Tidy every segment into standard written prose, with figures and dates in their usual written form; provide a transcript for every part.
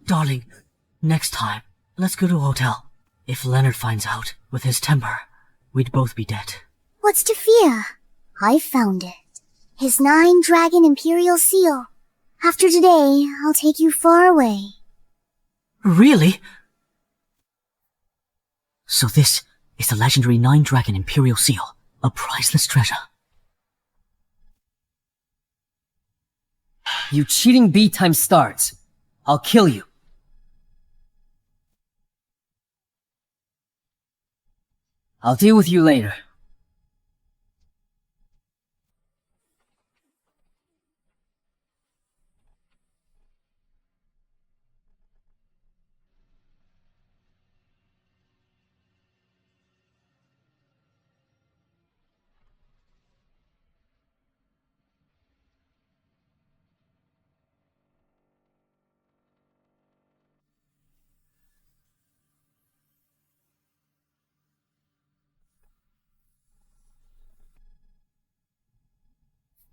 Darling, next time, let's go to a hotel. If Leonard finds out, with his temper, we'd both be dead. What's to fear? I found it. His 9-dragon imperial seal. After today, I'll take you far away. Really? So this is the legendary 9-dragon imperial seal, a priceless treasure. You cheating B times starts. I'll kill you. I'll deal with you later.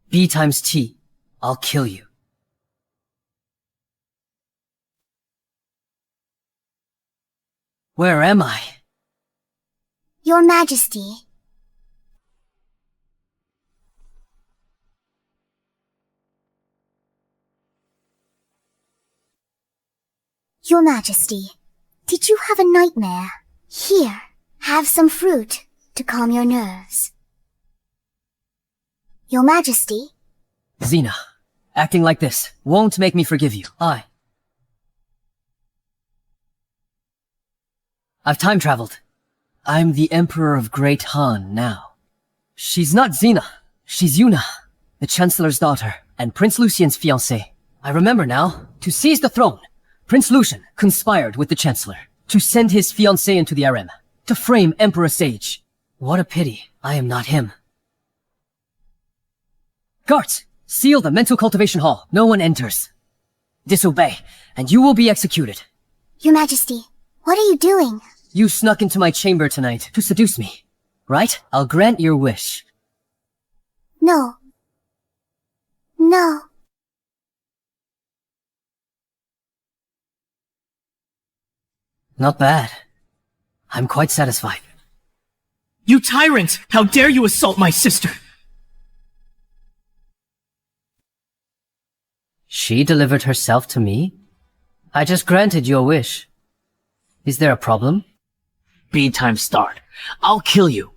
B times T. I'll kill you. Where am I? Your Majesty. Your Majesty, did you have a nightmare? Here, have some fruit to calm your nerves. Your Majesty? Xena, acting like this won't make me forgive you. I've time traveled. I'm the Emperor of Great Han now. She's not Xena. She's Yuna, the Chancellor's daughter, and Prince Lucien's fiancée. I remember now. To seize the throne, Prince Lucian conspired with the Chancellor to send his fiancée into the harem, to frame Emperor Sage. What a pity I am not him. Guards, seal the mental cultivation hall. No one enters. Disobey, and you will be executed. Your Majesty, what are you doing? You snuck into my chamber tonight to seduce me, right? I'll grant your wish. No. No. Not bad. I'm quite satisfied. You tyrant! How dare you assault my sister! She delivered herself to me? I just granted your wish. Is there a problem? B times start. I'll kill you.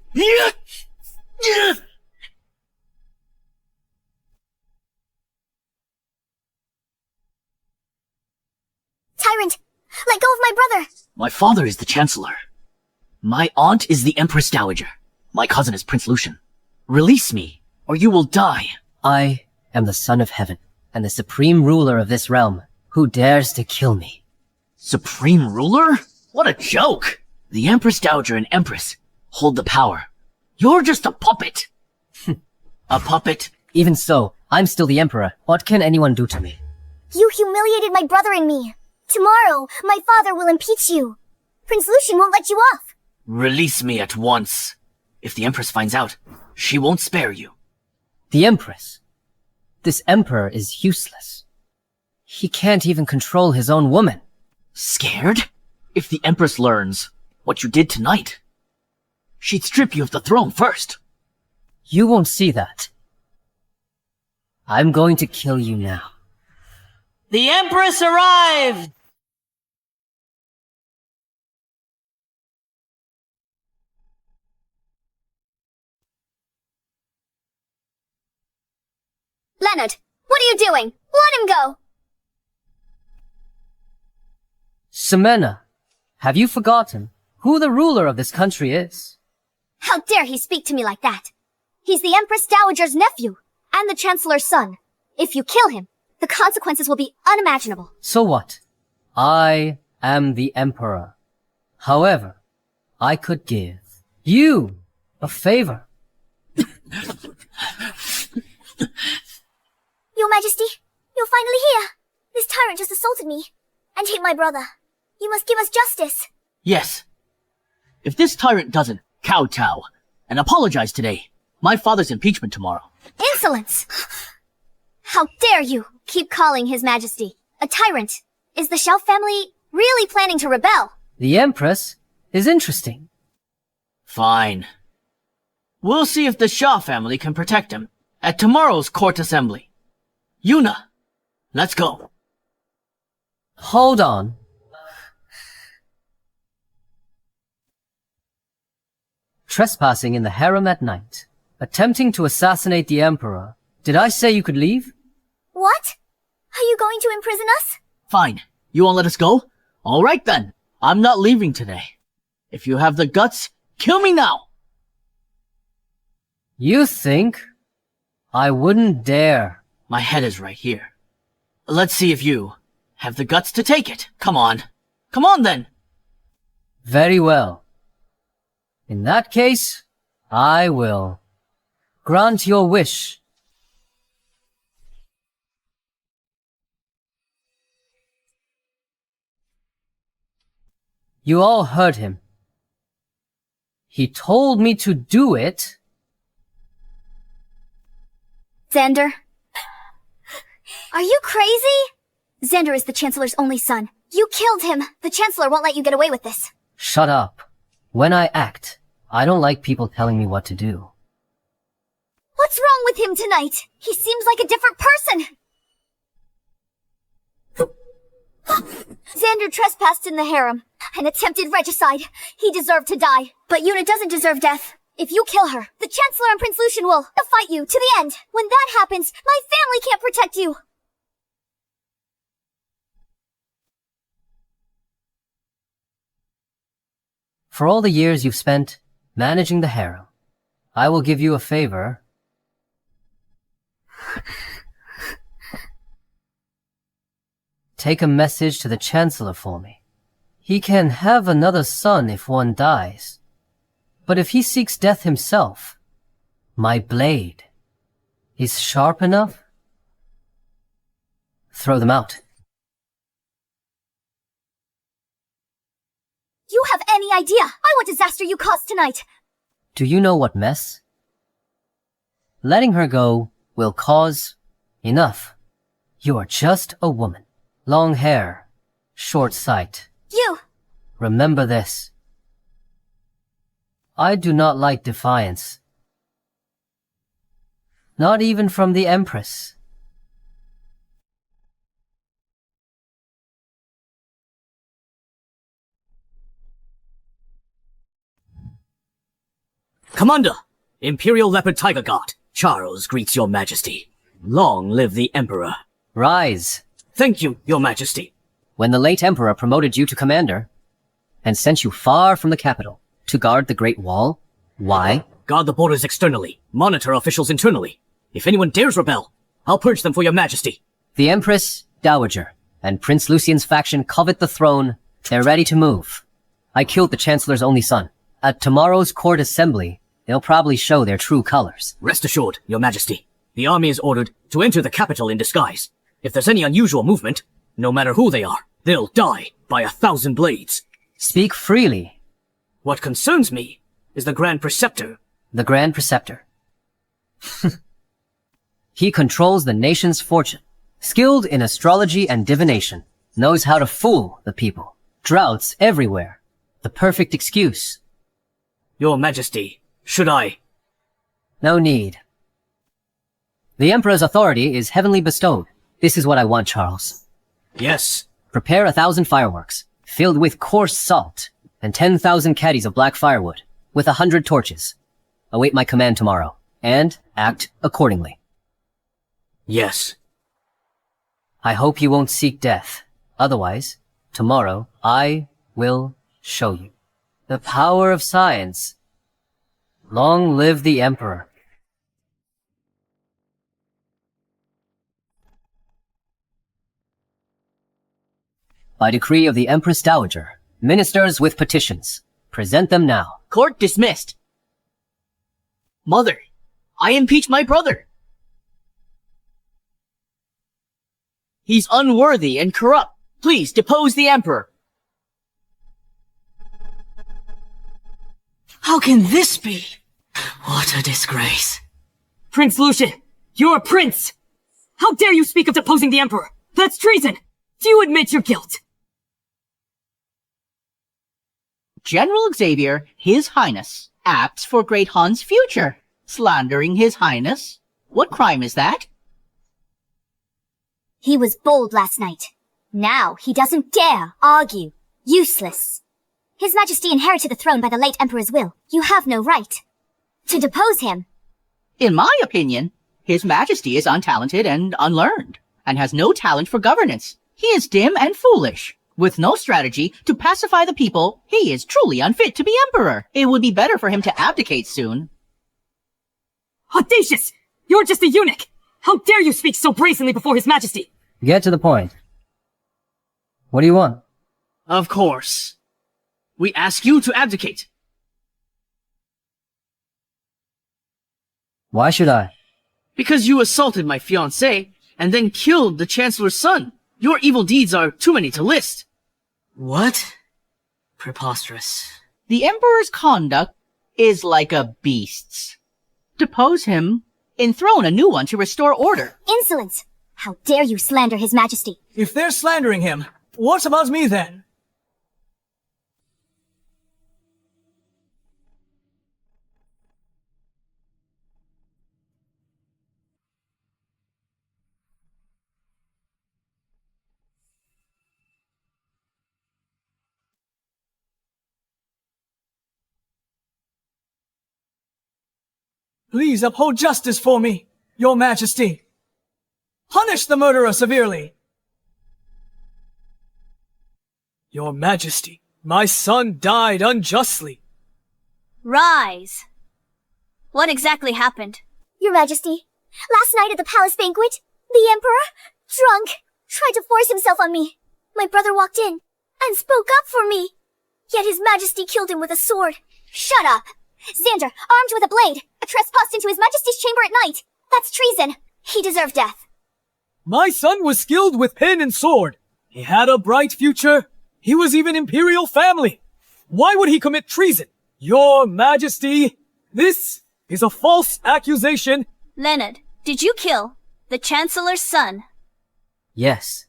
Tyrant! Let go of my brother! My father is the Chancellor. My aunt is the Empress Dowager. My cousin is Prince Lucian. Release me, or you will die. I am the Son of Heaven, and the supreme ruler of this realm. Who dares to kill me? Supreme ruler? What a joke! The Empress Dowager and Empress hold the power. You're just a puppet. A puppet? Even so, I'm still the Emperor. What can anyone do to me? You humiliated my brother and me. Tomorrow, my father will impeach you. Prince Lucian won't let you off. Release me at once. If the Empress finds out, she won't spare you. The Empress? This Emperor is useless. He can't even control his own woman. Scared? If the Empress learns what you did tonight, she'd strip you of the throne first. You won't see that. I'm going to kill you now. The Empress arrived! Leonard, what are you doing? Let him go! Ximena, have you forgotten who the ruler of this country is? How dare he speak to me like that? He's the Empress Dowager's nephew, and the Chancellor's son. If you kill him, the consequences will be unimaginable. So what? I am the Emperor. However, I could give you a favor. Your Majesty, you're finally here. This tyrant just assaulted me, and hit my brother. You must give us justice. Yes. If this tyrant doesn't kowtow and apologize today, my father's impeachment tomorrow. Insolence! How dare you keep calling His Majesty a tyrant? Is the Shao family really planning to rebel? The Empress is interesting. Fine. We'll see if the Shaw family can protect him at tomorrow's court assembly. Yuna, let's go. Hold on. Trespassing in the harem at night. Attempting to assassinate the Emperor. Did I say you could leave? What? Are you going to imprison us? Fine. You won't let us go? Alright then. I'm not leaving today. If you have the guts, kill me now! You think? I wouldn't dare. My head is right here. Let's see if you have the guts to take it. Come on. Come on then! Very well. In that case, I will grant your wish. You all heard him. He told me to do it. Xander? Are you crazy? Xander is the Chancellor's only son. You killed him. The Chancellor won't let you get away with this. Shut up. When I act, I don't like people telling me what to do. What's wrong with him tonight? He seems like a different person. Xander trespassed in the harem and attempted regicide. He deserved to die. But Yuna doesn't deserve death. If you kill her, the Chancellor and Prince Lucian will fight you to the end. When that happens, my family can't protect you. For all the years you've spent managing the harem, I will give you a favor. Take a message to the Chancellor for me. He can have another son if one dies. But if he seeks death himself, my blade is sharp enough. Throw them out. You have any idea what disaster you caused tonight? Do you know what mess? Letting her go will cause enough. You are just a woman. Long hair, short sight. You! Remember this. I do not like defiance. Not even from the Empress. Commander! Imperial Leopard Tiger Guard, Charles greets your majesty. Long live the Emperor. Rise. Thank you, your majesty. When the late Emperor promoted you to commander and sent you far from the capital to guard the Great Wall, why? Guard the borders externally, monitor officials internally. If anyone dares rebel, I'll purge them for your majesty. The Empress, Dowager, and Prince Lucian's faction covet the throne. They're ready to move. I killed the Chancellor's only son. At tomorrow's court assembly, they'll probably show their true colors. Rest assured, your majesty. The army is ordered to enter the capital in disguise. If there's any unusual movement, no matter who they are, they'll die by 1,000 blades. Speak freely. What concerns me is the Grand Preceptor. The Grand Preceptor. He controls the nation's fortune. Skilled in astrology and divination. Knows how to fool the people. Droughts everywhere. The perfect excuse. Your majesty, should I? No need. The Emperor's authority is heavenly bestowed. This is what I want, Charles. Yes. Prepare 1,000 fireworks, filled with coarse salt, and 10,000 caddies of black firewood, with 100 torches. Await my command tomorrow, and act accordingly. Yes. I hope you won't seek death. Otherwise, tomorrow, I will show you. The power of science. Long live the Emperor. By decree of the Empress Dowager, ministers with petitions. Present them now. Court dismissed. Mother, I impeach my brother. He's unworthy and corrupt. Please depose the Emperor. How can this be? What a disgrace. Prince Lucian, you're a prince! How dare you speak of deposing the Emperor? That's treason! Do you admit your guilt? General Xavier, His Highness, acts for Great Han's future. Slandering His Highness? What crime is that? He was bold last night. Now he doesn't dare argue. Useless. His Majesty inherited the throne by the late Emperor's will. You have no right to depose him. In my opinion, His Majesty is untalented and unlearned, and has no talent for governance. He is dim and foolish. With no strategy to pacify the people, he is truly unfit to be emperor. It would be better for him to abdicate soon. Audacious! You're just a eunuch! How dare you speak so brazenly before His Majesty? Get to the point. What do you want? Of course. We ask you to abdicate. Why should I? Because you assaulted my fiancée, and then killed the Chancellor's son. Your evil deeds are too many to list. What? Preposterous. The Emperor's conduct is like a beast's. Depose him, enthrone a new one to restore order. Insolence! How dare you slander His Majesty? If they're slandering him, what about me then? Please uphold justice for me, Your Majesty. Punish the murderer severely. Your Majesty, my son died unjustly. Rise. What exactly happened? Your Majesty, last night at the palace banquet, the Emperor, drunk, tried to force himself on me. My brother walked in and spoke up for me. Yet His Majesty killed him with a sword. Shut up! Xander, armed with a blade, trespassed into His Majesty's chamber at night. That's treason. He deserved death. My son was skilled with pen and sword. He had a bright future. He was even imperial family. Why would he commit treason? Your Majesty, this is a false accusation. Leonard, did you kill the Chancellor's son? Yes.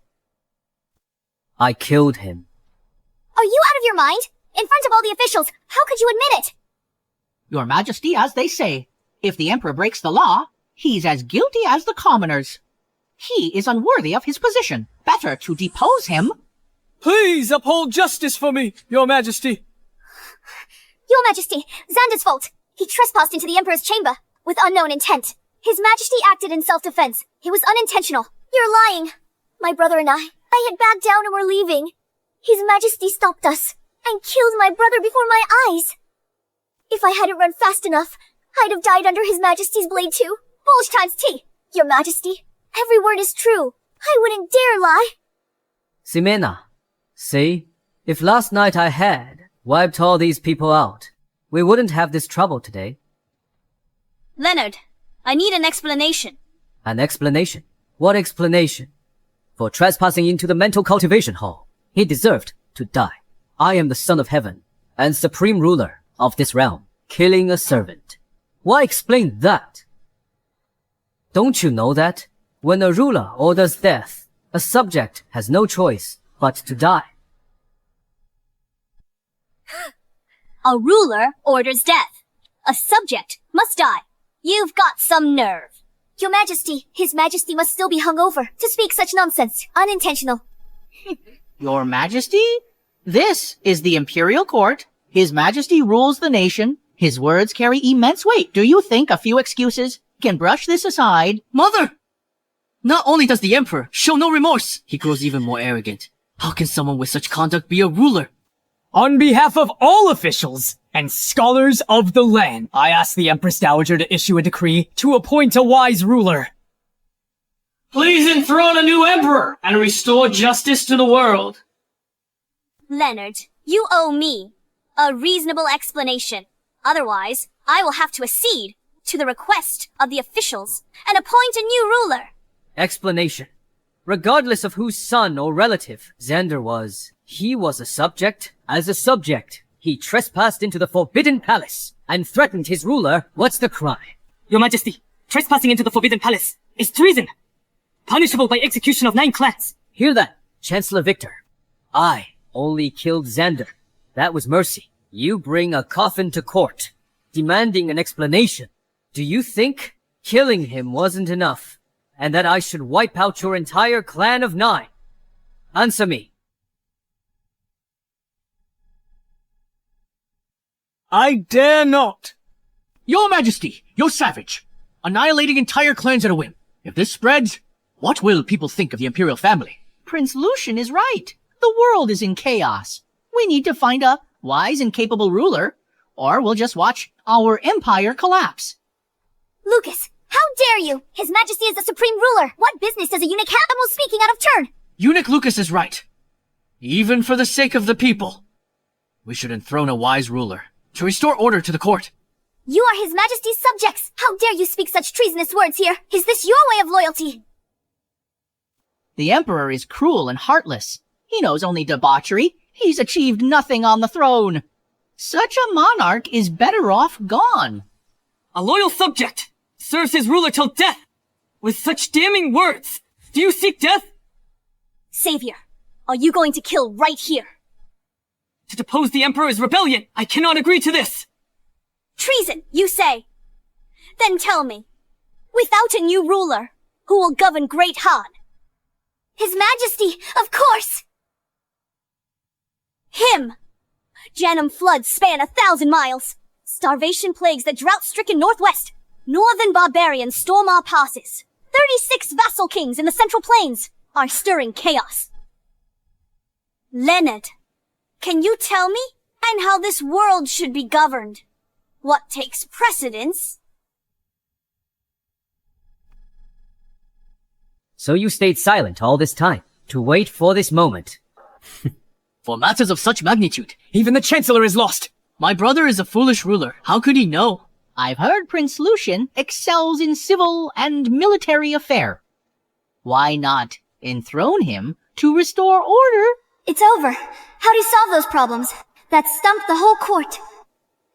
I killed him. Are you out of your mind? In front of all the officials, how could you admit it? Your Majesty, as they say, if the Emperor breaks the law, he's as guilty as the commoners. He is unworthy of his position. Better to depose him. Please uphold justice for me, Your Majesty. Your Majesty, Xander's fault. He trespassed into the Emperor's chamber with unknown intent. His Majesty acted in self-defense. It was unintentional. You're lying. My brother and I had backed down and were leaving. His Majesty stopped us and killed my brother before my eyes. If I hadn't run fast enough, I'd have died under His Majesty's blade too. Bulge times T. Your Majesty, every word is true. I wouldn't dare lie. Ximena, see? If last night I had wiped all these people out, we wouldn't have this trouble today. Leonard, I need an explanation. An explanation? What explanation? For trespassing into the mental cultivation hall. He deserved to die. I am the Son of Heaven and supreme ruler of this realm, killing a servant. Why explain that? Don't you know that? When a ruler orders death, a subject has no choice but to die. A ruler orders death. A subject must die. You've got some nerve. Your Majesty, His Majesty must still be hungover to speak such nonsense. Unintentional. Your Majesty? This is the Imperial Court. His Majesty rules the nation. His words carry immense weight. Do you think a few excuses can brush this aside? Mother! Not only does the Emperor show no remorse, he grows even more arrogant. How can someone with such conduct be a ruler? On behalf of all officials and scholars of the land, I ask the Empress Dowager to issue a decree to appoint a wise ruler. Please enthrone a new emperor and restore justice to the world. Leonard, you owe me a reasonable explanation. Otherwise, I will have to accede to the request of the officials and appoint a new ruler. Explanation. Regardless of whose son or relative Xander was, he was a subject. As a subject, he trespassed into the Forbidden Palace and threatened his ruler. What's the crime? Your Majesty, trespassing into the Forbidden Palace is treason, punishable by execution of 9 clans. Hear that? Chancellor Victor, I only killed Xander. That was mercy. You bring a coffin to court, demanding an explanation. Do you think killing him wasn't enough, and that I should wipe out your entire clan of 9? Answer me. I dare not. Your Majesty, you're savage. Annihilating entire clans at a whim. If this spreads, what will people think of the Imperial family? Prince Lucian is right. The world is in chaos. We need to find a wise and capable ruler, or we'll just watch our empire collapse. Lucas, how dare you? His Majesty is the supreme ruler. What business does a eunuch have? I'm speaking out of turn. Eunuch Lucas is right. Even for the sake of the people, we should enthrone a wise ruler to restore order to the court. You are His Majesty's subjects. How dare you speak such treasonous words here? Is this your way of loyalty? The Emperor is cruel and heartless. He knows only debauchery. He's achieved nothing on the throne. Such a monarch is better off gone. A loyal subject serves his ruler till death. With such damning words, do you seek death? Savior, are you going to kill right here? To depose the Emperor is rebellion. I cannot agree to this. Treason, you say? Then tell me, without a new ruler, who will govern Great Han? His Majesty, of course! Him! Janum floods span 1,000 miles. Starvation plagues the drought-stricken northwest. Northern barbarians storm our passes. 36 vassal kings in the Central Plains are stirring chaos. Leonard, can you tell me? And how this world should be governed? What takes precedence? So you stayed silent all this time, to wait for this moment. For matters of such magnitude, Even the Chancellor is lost. my brother is a foolish ruler. How could he know? I've heard Prince Lucian excels in civil and military affair. Why not enthrone him to restore order? It's over. How'd he solve those problems? That stumped the whole court.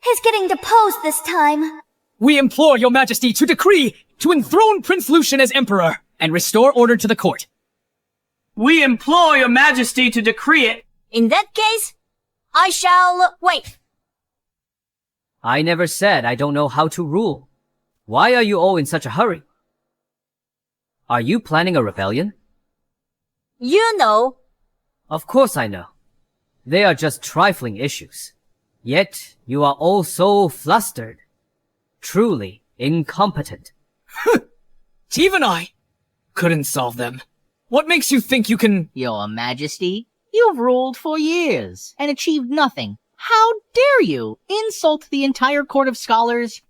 He's getting deposed this time. We implore your Majesty to decree to enthrone Prince Lucian as Emperor and restore order to the court. We implore your Majesty to decree it. In that case, I shall wait. I never said I don't know how to rule. Why are you all in such a hurry? Are you planning a rebellion? You know. Of course I know. They are just trifling issues. Yet you are all so flustered. Truly incompetent. Even I couldn't solve them. What makes you think you can... Your Majesty, you've ruled for years and achieved nothing. How dare you insult the entire court of scholars?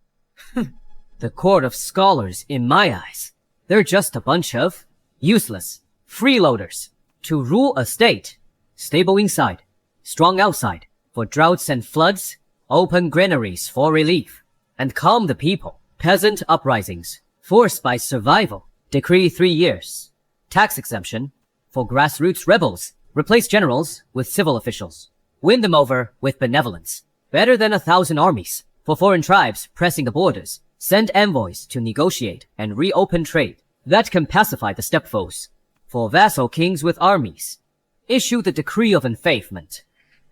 The court of scholars, in my eyes, they're just a bunch of useless freeloaders to rule a state. Stable inside, strong outside, for droughts and floods, open granaries for relief, and calm the people. Peasant uprisings, forced by survival. Decree 3 years. Tax exemption for grassroots rebels. Replace generals with civil officials. Win them over with benevolence. Better than 1,000 armies. For foreign tribes pressing the borders. Send envoys to negotiate and reopen trade. That can pacify the stepfoes. For vassal kings with armies. Issue the decree of enfeoffment.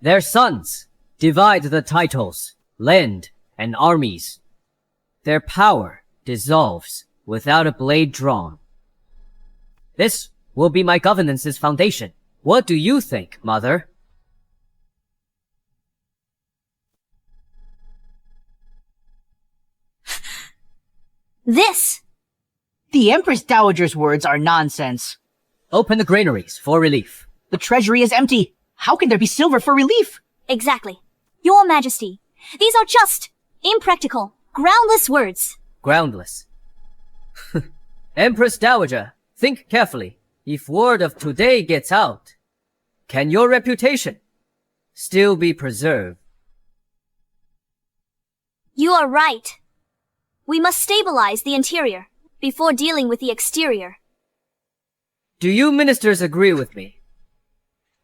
Their sons divide the titles, land, and armies. Their power dissolves without a blade drawn. This will be my governance's foundation. What do you think, Mother? This! The Empress Dowager's words are nonsense. Open the granaries for relief. The treasury is empty. How can there be silver for relief? Exactly. Your Majesty, these are just impractical, groundless words. Groundless. Empress Dowager, think carefully. If word of today gets out, can your reputation still be preserved? You are right. We must stabilize the interior before dealing with the exterior. Do you ministers agree with me?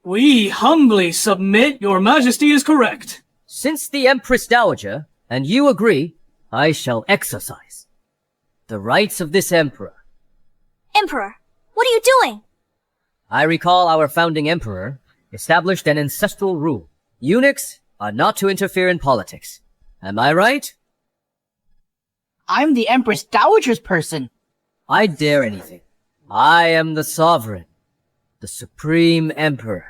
We humbly submit your Majesty is correct. Since the Empress Dowager and you agree, I shall exercise the rights of this emperor. Emperor, what are you doing? I recall our founding emperor established an ancestral rule. Eunuchs are not to interfere in politics. Am I right? I'm the Empress Dowager's person. I dare anything. I am the sovereign, the supreme emperor.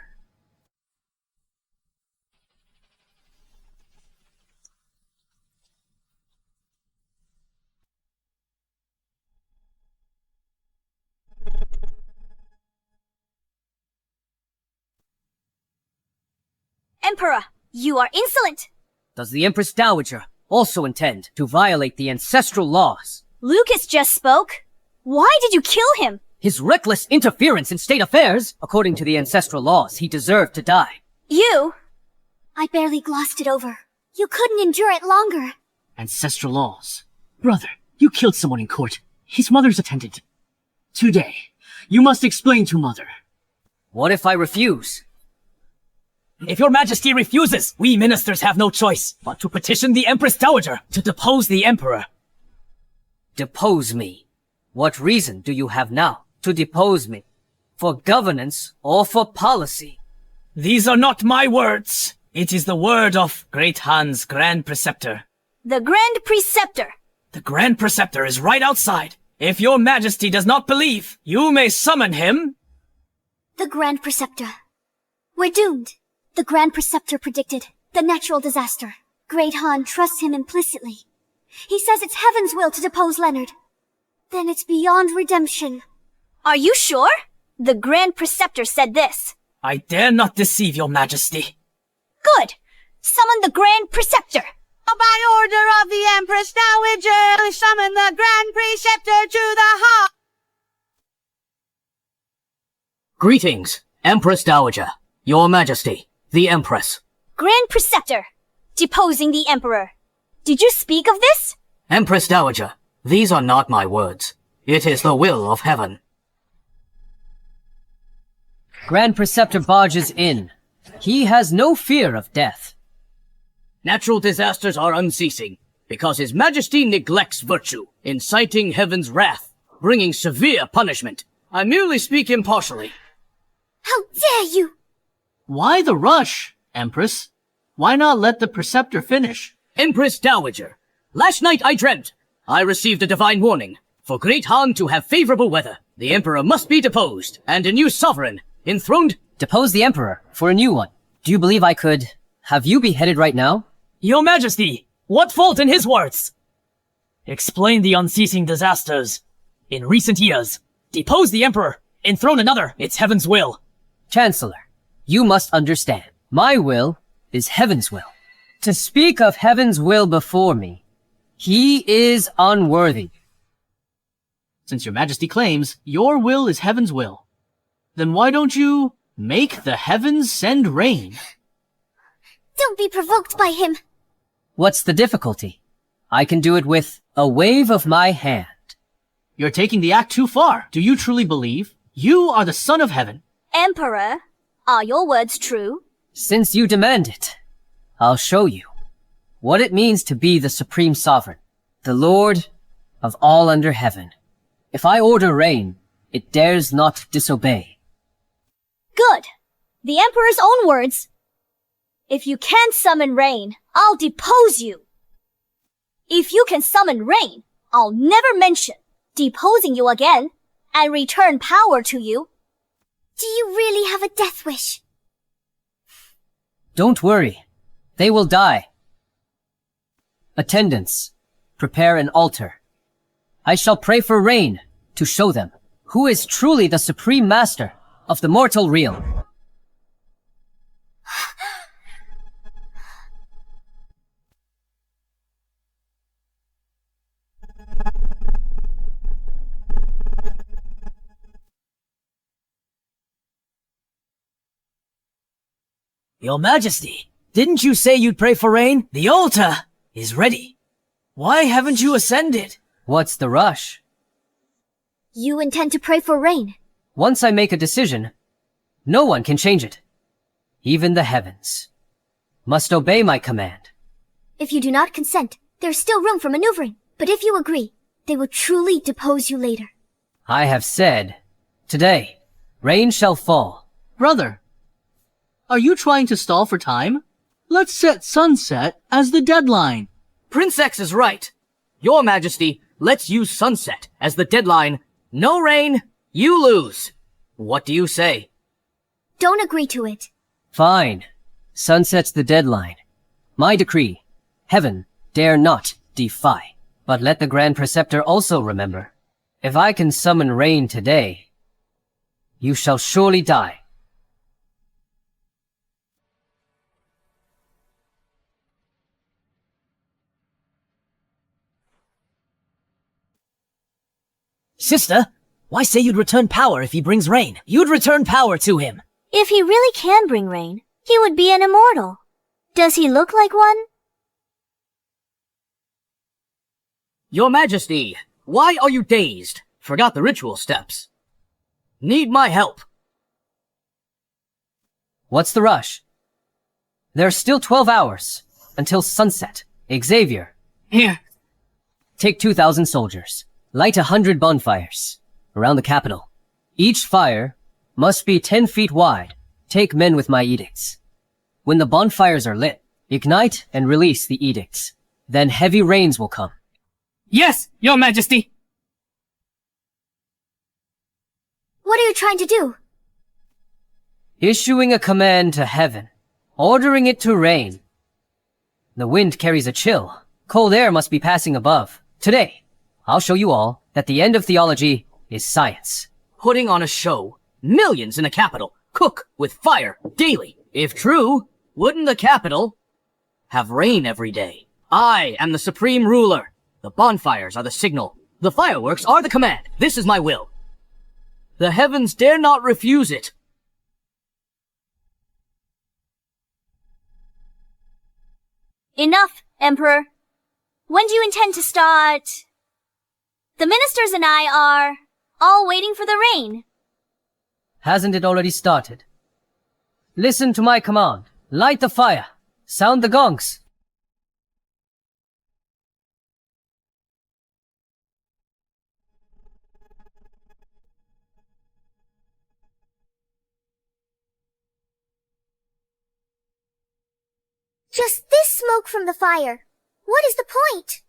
Emperor, you are insolent! Does the Empress Dowager also intend to violate the ancestral laws? Lucas just spoke. Why did you kill him? His reckless interference in state affairs, according to the ancestral laws, he deserved to die. You? I barely glossed it over. You couldn't endure it longer. Ancestral laws. Brother, you killed someone in court. His mother's attendant. Today, you must explain to Mother. What if I refuse? If your majesty refuses, we ministers have no choice but to petition the Empress Dowager to depose the emperor. Depose me? What reason do you have now to depose me? For governance or for policy? These are not my words. It is the word of Great Han's Grand Preceptor. The Grand Preceptor. The Grand Preceptor is right outside. If your majesty does not believe, you may summon him. The Grand Preceptor. We're doomed. The Grand Preceptor predicted the natural disaster. Great Han trusts him implicitly. He says it's heaven's will to depose Leonard. Then it's beyond redemption. Are you sure? The Grand Preceptor said this. I dare not deceive your majesty. Good. Summon the Grand Preceptor. By order of the Empress Dowager, summon the Grand Preceptor to the hall. Greetings, Empress Dowager, Your Majesty, the Empress. Grand Preceptor. Deposing the Emperor. Did you speak of this? Empress Dowager, these are not my words. It is the will of heaven. Grand Preceptor barges in. He has no fear of death. Natural disasters are unceasing, because His Majesty neglects virtue, inciting heaven's wrath, bringing severe punishment. I merely speak impartially. How dare you! Why the rush, Empress? Why not let the Preceptor finish? Empress Dowager, last night I dreamt. I received a divine warning. For Great Han to have favorable weather, the Emperor must be deposed, and a new sovereign enthroned. Depose the Emperor for a new one. Do you believe I could have you beheaded right now? Your majesty, what fault in his words? Explain the unceasing disasters in recent years. Depose the emperor, enthrone another. It's heaven's will. Chancellor, you must understand. My will is heaven's will. To speak of heaven's will before me, he is unworthy. Since your majesty claims your will is heaven's will, then why don't you make the heavens send rain? Don't be provoked by him. What's the difficulty? I can do it with a wave of my hand. You're taking the act too far. Do you truly believe you are the son of heaven? Emperor, are your words true? Since you demand it, I'll show you what it means to be the supreme sovereign, the lord of all under heaven. If I order rain, it dares not disobey. Good. The Emperor's own words. If you can't summon rain, I'll depose you. If you can summon rain, I'll never mention deposing you again and return power to you. Do you really have a death wish? Don't worry. They will die. Attendants, prepare an altar. I shall pray for rain to show them who is truly the supreme master of the mortal realm. Your Majesty, didn't you say you'd pray for rain? The altar is ready. Why haven't you ascended? What's the rush? You intend to pray for rain. Once I make a decision, no one can change it. Even the heavens must obey my command. If you do not consent, there's still room for maneuvering. But if you agree, they will truly depose you later. I have said, today, Rain shall fall. Brother, are you trying to stall for time? Let's set sunset as the deadline. Prince X is right. Your Majesty, let's use sunset as the deadline. No rain, you lose. What do you say? Don't agree to it. Fine. Sunset's the deadline. My decree. Heaven dare not defy. But let the Grand Preceptor also remember. If I can summon rain today, you shall surely die. Sister, why say you'd return power if he brings rain? You'd return power to him. If he really can bring rain, he would be an immortal. Does he look like one? Your Majesty, why are you dazed? Forgot the ritual steps. Need my help. What's the rush? There's still 12 hours until sunset. Xavier. Here. Take 2,000 soldiers. Light 100 bonfires around the capital. Each fire must be 10 feet wide. Take men with my edicts. When the bonfires are lit, ignite and release the edicts. Then heavy rains will come. Yes, Your Majesty. What are you trying to do? Issuing a command to heaven, ordering it to rain. The wind carries a chill. Cold air must be passing above. Today, I'll show you all that the end of theology is science. Putting on a show. Millions in the capital. Cook with fire daily. If true, wouldn't the capital have rain every day? I am the supreme ruler. The bonfires are the signal. The fireworks are the command. This is my will. The heavens dare not refuse it. Enough, Emperor. When do you intend to start? The ministers and I are all waiting for the rain. Hasn't it already started? Listen to my command. Light the fire. Sound the gongs. Just this smoke from the fire. What is the point?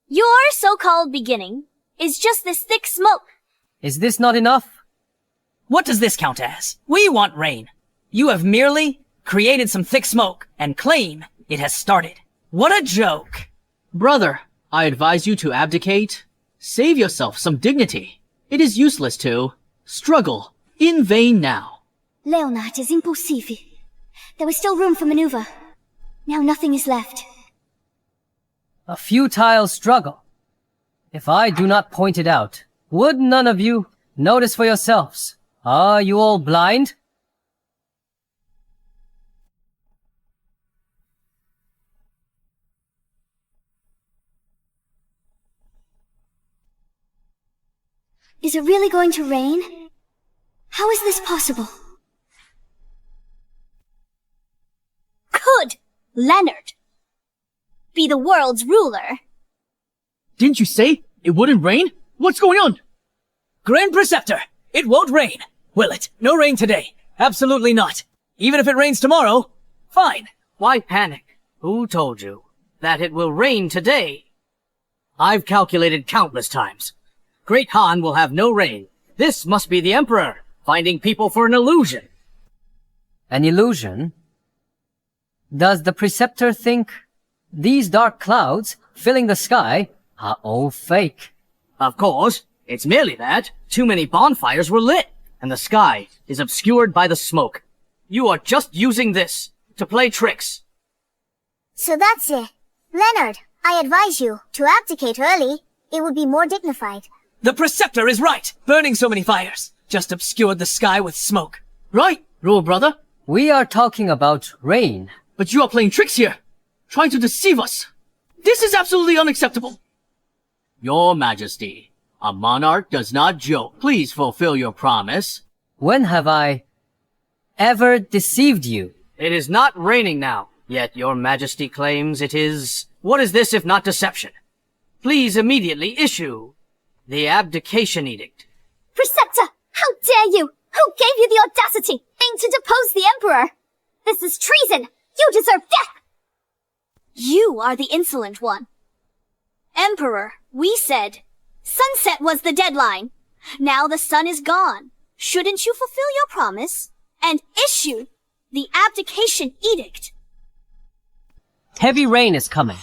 Your so-called beginning is just this thick smoke. Is this not enough? What does this count as? We want rain. You have merely created some thick smoke and claim it has started. What a joke. Brother, I advise you to abdicate. Save yourself some dignity. It is useless to struggle in vain now. Leonard is impossible. There was still room for maneuver. Now nothing is left. A futile struggle. If I do not point it out, would none of you notice for yourselves? Are you all blind? Is it really going to rain? How is this possible? Could Leonard be the world's ruler? Didn't you say it wouldn't rain? What's going on? Grand Preceptor, it won't rain. Will it? No rain today. Absolutely not. Even if it rains tomorrow, fine. Why panic? Who told you that it will rain today? I've calculated countless times. Great Han will have no rain. This must be the Emperor, finding people for an illusion. An illusion? Does the Preceptor think these dark clouds filling the sky are all fake? Of course, it's merely that too many bonfires were lit, and the sky is obscured by the smoke. You are just using this to play tricks. So that's it. Leonard, I advise you to abdicate early. It would be more dignified. The Preceptor is right. Burning so many fires just obscured the sky with smoke. Right, Rule Brother. We are talking about rain. But you are playing tricks here, trying to deceive us. This is absolutely unacceptable. Your Majesty, a monarch does not joke. Please fulfill your promise. When have I ever deceived you? It is not raining now, yet your Majesty claims it is. What is this if not deception? Please immediately issue the abdication edict. Preceptor, how dare you! Who gave you the audacity to depose the Emperor? This is treason! You deserve death! You are the insolent one. Emperor, we said. Sunset was the deadline. Now the sun is gone. Shouldn't you fulfill your promise and issue the abdication edict? Heavy rain is coming.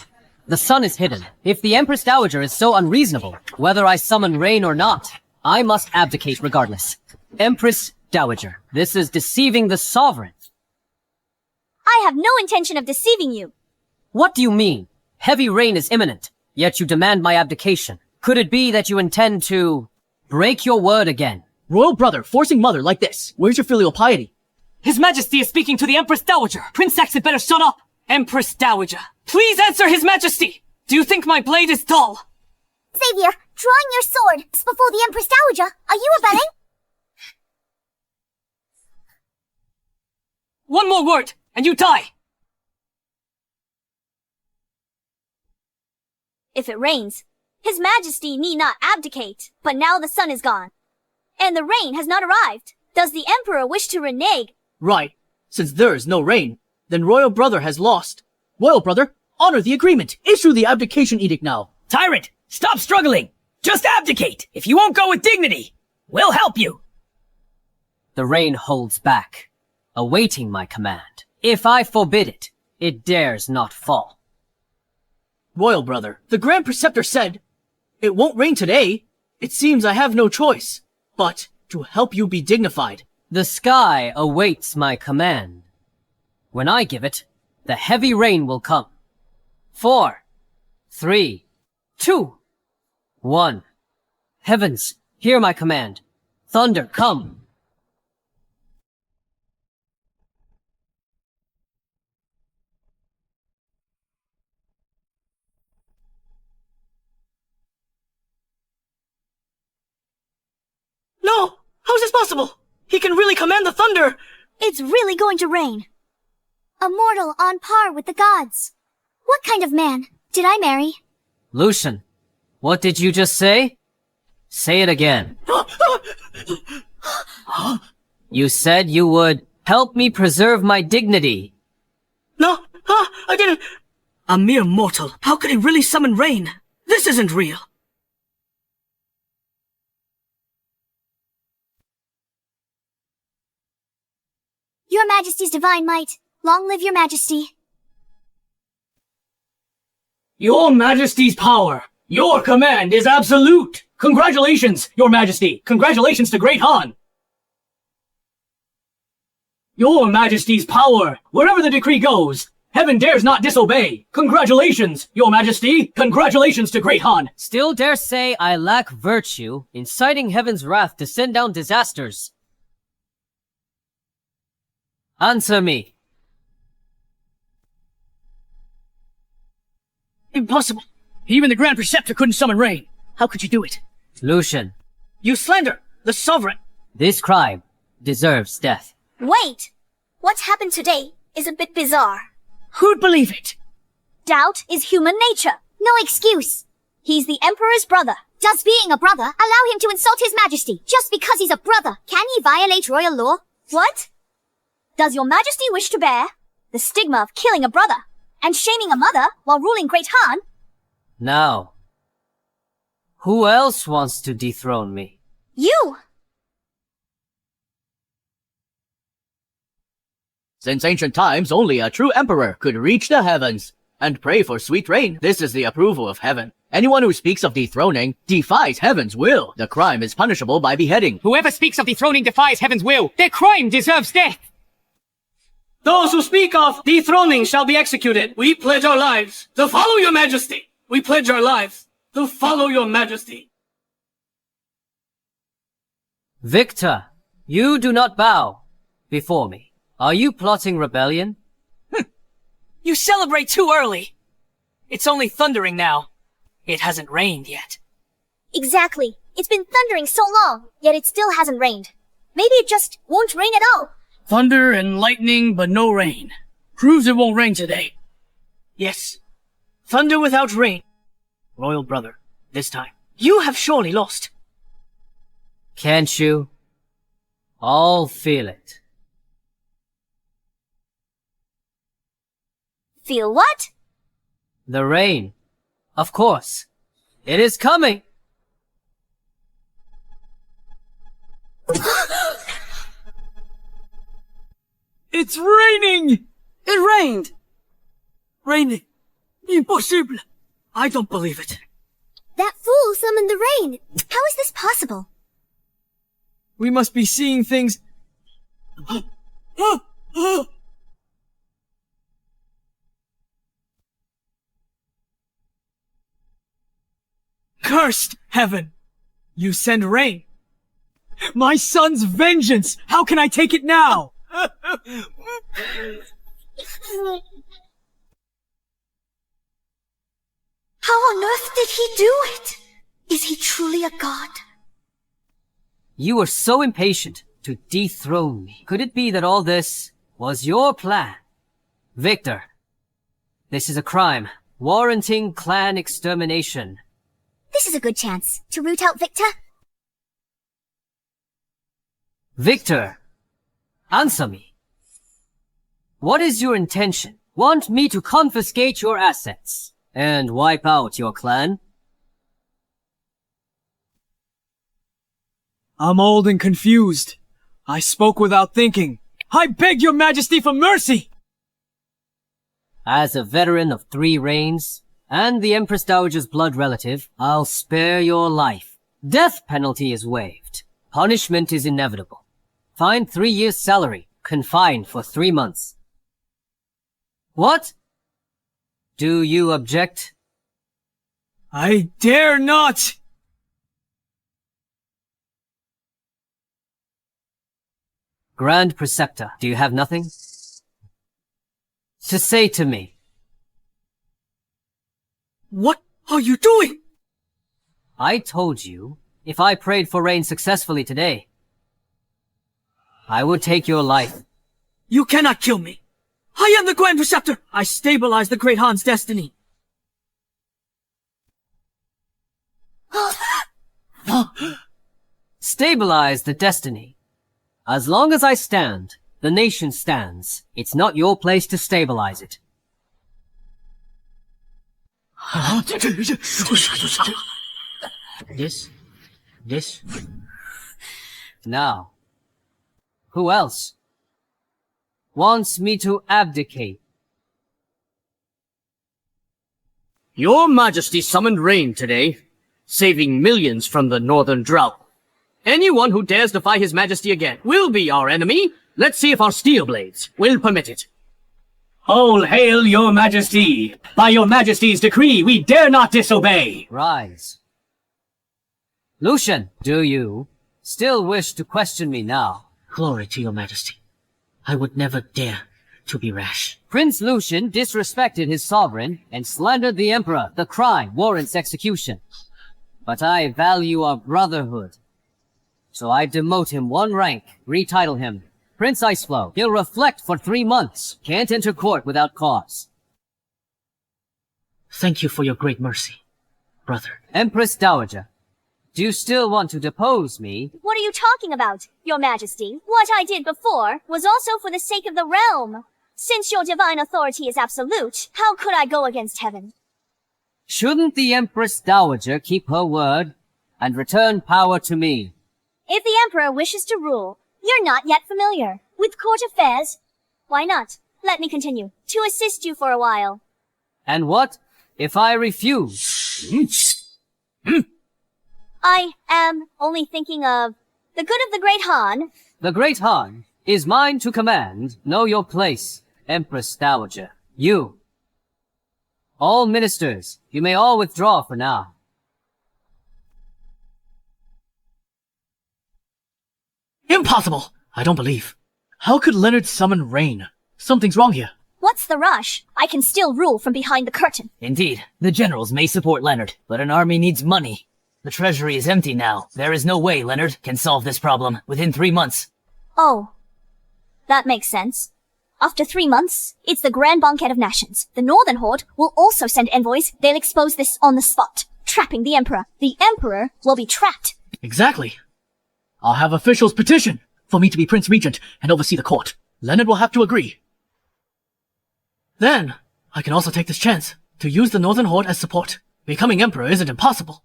The sun is hidden. If the Empress Dowager is so unreasonable, whether I summon rain or not, I must abdicate regardless. Empress Dowager, this is deceiving the sovereign. I have no intention of deceiving you. What do you mean? Heavy rain is imminent, yet you demand my abdication. Could it be that you intend to break your word again? Royal brother forcing mother like this. Where's your filial piety? His Majesty is speaking to the Empress Dowager. Prince Sax had better shut up. Empress Dowager, please answer His Majesty. Do you think my blade is dull? Xavier, drawing your sword before the Empress Dowager, are you abetting? One more word, and you die. If it rains, His Majesty need not abdicate. But now the sun is gone, and the rain has not arrived. Does the Emperor wish to renege? Right. Since there is no rain, then Royal brother has lost. Royal brother, honor the agreement. Issue the abdication edict now. Tyrant, stop struggling. Just abdicate. If you won't go with dignity, we'll help you. The rain holds back, awaiting my command. If I forbid it, it dares not fall. Royal brother, the Grand Preceptor said, it won't rain today. It seems I have no choice, but to help you be dignified. The sky awaits my command. When I give it, the heavy rain will come. 4, 3, 2, 1. Heavens, hear my command. Thunder, come. No! How is this possible? He can really command the thunder! It's really going to rain. A mortal on par with the gods. What kind of man did I marry? Lucian, what did you just say? Say it again. You said you would help me preserve my dignity. No, I didn't. A mere mortal. How could he really summon rain? This isn't real. Your Majesty's divine might. Long live your Majesty. Your Majesty's power. Your command is absolute. Congratulations, Your Majesty. Congratulations to Great Han. Your Majesty's power. Wherever the decree goes, heaven dares not disobey. Congratulations, Your Majesty. Congratulations to Great Han. Still dare say I lack virtue, inciting heaven's wrath to send down disasters. Answer me. Impossible. Even the Grand Preceptor couldn't summon rain. How could you do it? Lucian, You slander the sovereign. this crime deserves death. Wait! What's happened today is a bit bizarre. Who'd believe it? Doubt is human nature. No excuse. He's the Emperor's brother. Does being a brother allow him to insult his Majesty just because he's a brother? Can he violate royal law? What? Does your Majesty wish to bear the stigma of killing a brother and shaming a mother while ruling Great Han? Now, who else wants to dethrone me? You! Since ancient times, only a true emperor could reach the heavens and pray for sweet rain. This is the approval of heaven. Anyone who speaks of dethroning defies heaven's will. The crime is punishable by beheading. Whoever speaks of dethroning defies heaven's will. Their crime deserves death. Those who speak of dethroning shall be executed. We pledge our lives to follow your majesty. We pledge our lives to follow your majesty. Victor, you do not bow before me. Are you plotting rebellion? You celebrate too early. It's only thundering now. It hasn't rained yet. Exactly. It's been thundering so long, yet it still hasn't rained. Maybe it just won't rain at all. Thunder and lightning, but no rain. Proves it won't rain today. Yes. Thunder without rain. Royal brother, this time. You have surely lost. Can't you? I'll feel it. Feel what? The rain. Of course. It is coming. It's raining! It rained! Raining. Impossible. I don't believe it. That fool summoned the rain. How is this possible? We must be seeing things... Cursed heaven! You send rain. My son's vengeance! How can I take it now? How on earth did he do it? Is he truly a god? You were so impatient to dethrone me. Could it be that all this was your plan? Victor, this is a crime, warranting clan extermination. This is a good chance to root out Victor. Victor, answer me. What is your intention? Want me to confiscate your assets and wipe out your clan? I'm old and confused. I spoke without thinking. I beg your majesty for mercy! As a veteran of 3 reigns, and the Empress Dowager's blood relative, I'll spare your life. Death penalty is waived. Punishment is inevitable. Fine 3 years' salary. Confined for 3 months. What? Do you object? I dare not! Grand Preceptor, do you have nothing to say to me? What are you doing? I told you, if I prayed for rain successfully today, I would take your life. You cannot kill me. I am the Grand Preceptor. I stabilize the Great Han's destiny. Stabilize the destiny. As long as I stand, the nation stands. It's not your place to stabilize it. This? Now, who else wants me to abdicate? Your Majesty summoned rain today, saving millions from the northern drought. Anyone who dares defy His Majesty again will be our enemy. Let's see if our steel blades will permit it. All hail your majesty! By your majesty's decree, we dare not disobey! Rise. Lucian, do you still wish to question me now? Glory to your majesty. I would never dare to be rash. Prince Lucian disrespected his sovereign and slandered the emperor. The crime warrants execution. But I value our brotherhood. So I demote him 1 rank, retitle him Prince Iceflow. He'll reflect for 3 months. Can't enter court without cause. Thank you for your great mercy, brother. Empress Dowager, do you still want to depose me? What are you talking about, Your Majesty? What I did before was also for the sake of the realm. Since your divine authority is absolute, how could I go against heaven? Shouldn't the Empress Dowager keep her word and return power to me? If the Emperor wishes to rule, you're not yet familiar with court affairs. Why not? Let me continue to assist you for a while. And what if I refuse? I am only thinking of the good of the Great Han. The Great Han is mine to command. Know your place, Empress Dowager. You. All ministers, you may all withdraw for now. Impossible! I don't believe. How could Leonard summon rain? Something's wrong here. What's the rush? I can still rule from behind the curtain. Indeed, the generals may support Leonard, but an army needs money. The treasury is empty now. There is no way Leonard can solve this problem within 3 months. Oh, that makes sense. After 3 months, it's the Grand Banquet of Nations. The Northern Horde will also send envoys. They'll expose this on the spot, trapping the Emperor. The Emperor will be trapped. Exactly. I'll have officials petition for me to be Prince Regent and oversee the court. Leonard will have to agree. Then, I can also take this chance to use the Northern Horde as support. Becoming Emperor isn't impossible.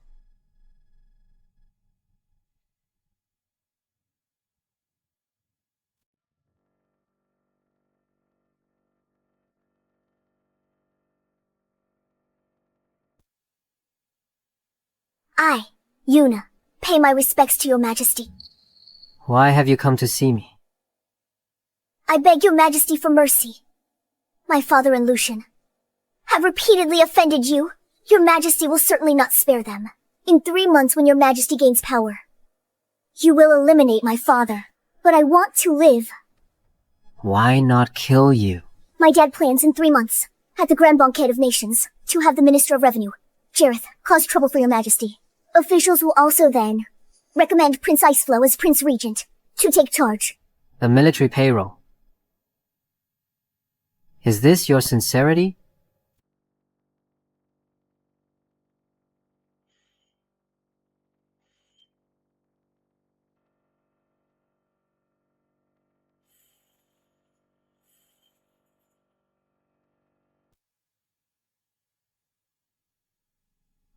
I, Yuna, pay my respects to your majesty. Why have you come to see me? I beg your majesty for mercy. My father and Lucian have repeatedly offended you. Your majesty will certainly not spare them. In 3 months, when your majesty gains power, you will eliminate my father. But I want to live. Why not kill you? My dad plans in 3 months, at the Grand Banquet of Nations, to have the Minister of Revenue, Jareth, cause trouble for your majesty. Officials will also then recommend Prince Iceflow as Prince Regent to take charge. The military payroll. Is this your sincerity?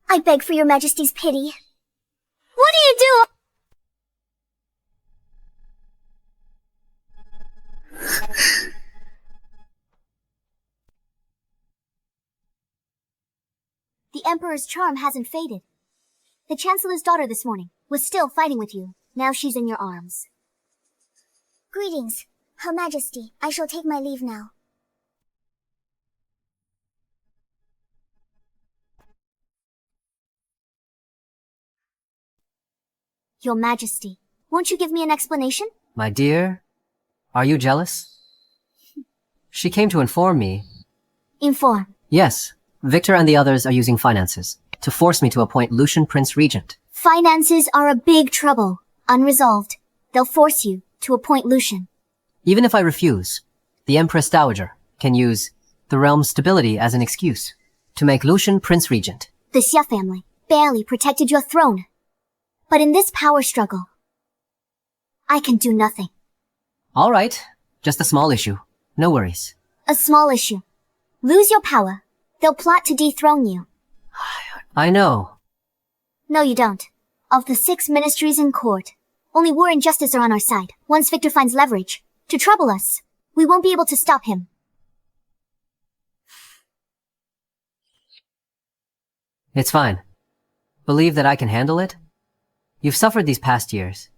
I beg for your majesty's pity. What do you do? The Emperor's charm hasn't faded. The Chancellor's daughter this morning was still fighting with you. Now she's in your arms. Greetings, Her Majesty. I shall take my leave now. Your Majesty, won't you give me an explanation? My dear, are you jealous? She came to inform me. Inform. Yes, Victor and the others are using finances to force me to appoint Lucian Prince Regent. Finances are a big trouble. Unresolved. They'll force you to appoint Lucian. Even if I refuse, the Empress Dowager can use the realm's stability as an excuse to make Lucian Prince Regent. The Xia family barely protected your throne. But in this power struggle, I can do nothing. All right, just a small issue. No worries. A small issue. Lose your power. They'll plot to dethrone you. I know. No, you don't. Of the 6 ministries in court, only war and justice are on our side. Once Victor finds leverage to trouble us, we won't be able to stop him. It's fine. Believe that I can handle it? You've suffered these past years.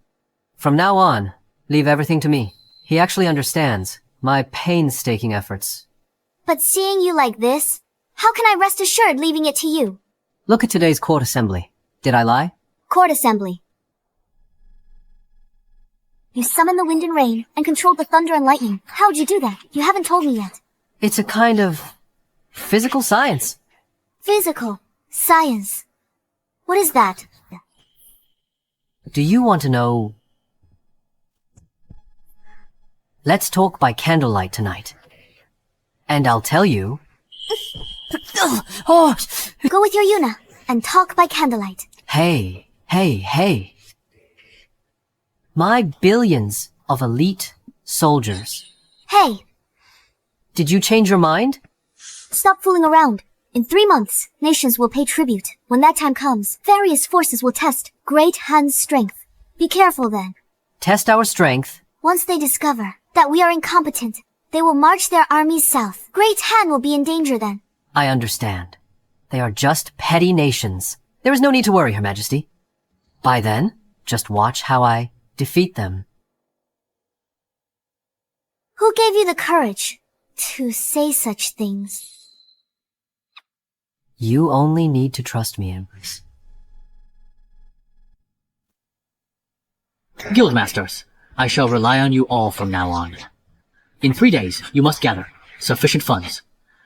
From now on, leave everything to me. He actually understands my painstaking efforts. But seeing you like this, how can I rest assured leaving it to you? Look at today's court assembly. Did I lie? Court assembly. You summoned the wind and rain and controlled the thunder and lightning. How'd you do that? You haven't told me yet. It's a kind of physical science. Physical science. What is that? Do you want to know? Let's talk by candlelight tonight. And I'll tell you. Go with your Yuna and talk by candlelight. Hey. My billions of elite soldiers. Hey, Did you change your mind? stop fooling around. In 3 months, nations will pay tribute. When that time comes, various forces will test Great Han's strength. Be careful then. Test our strength. Once they discover that we are incompetent, they will march their armies south. Great Han will be in danger then. I understand. They are just petty nations. There is no need to worry, Her Majesty. By then, just watch how I defeat them. Who gave you the courage to say such things? You only need to trust me, Empress. Guildmasters, I shall rely on you all from now on. In 3 days, you must gather sufficient funds.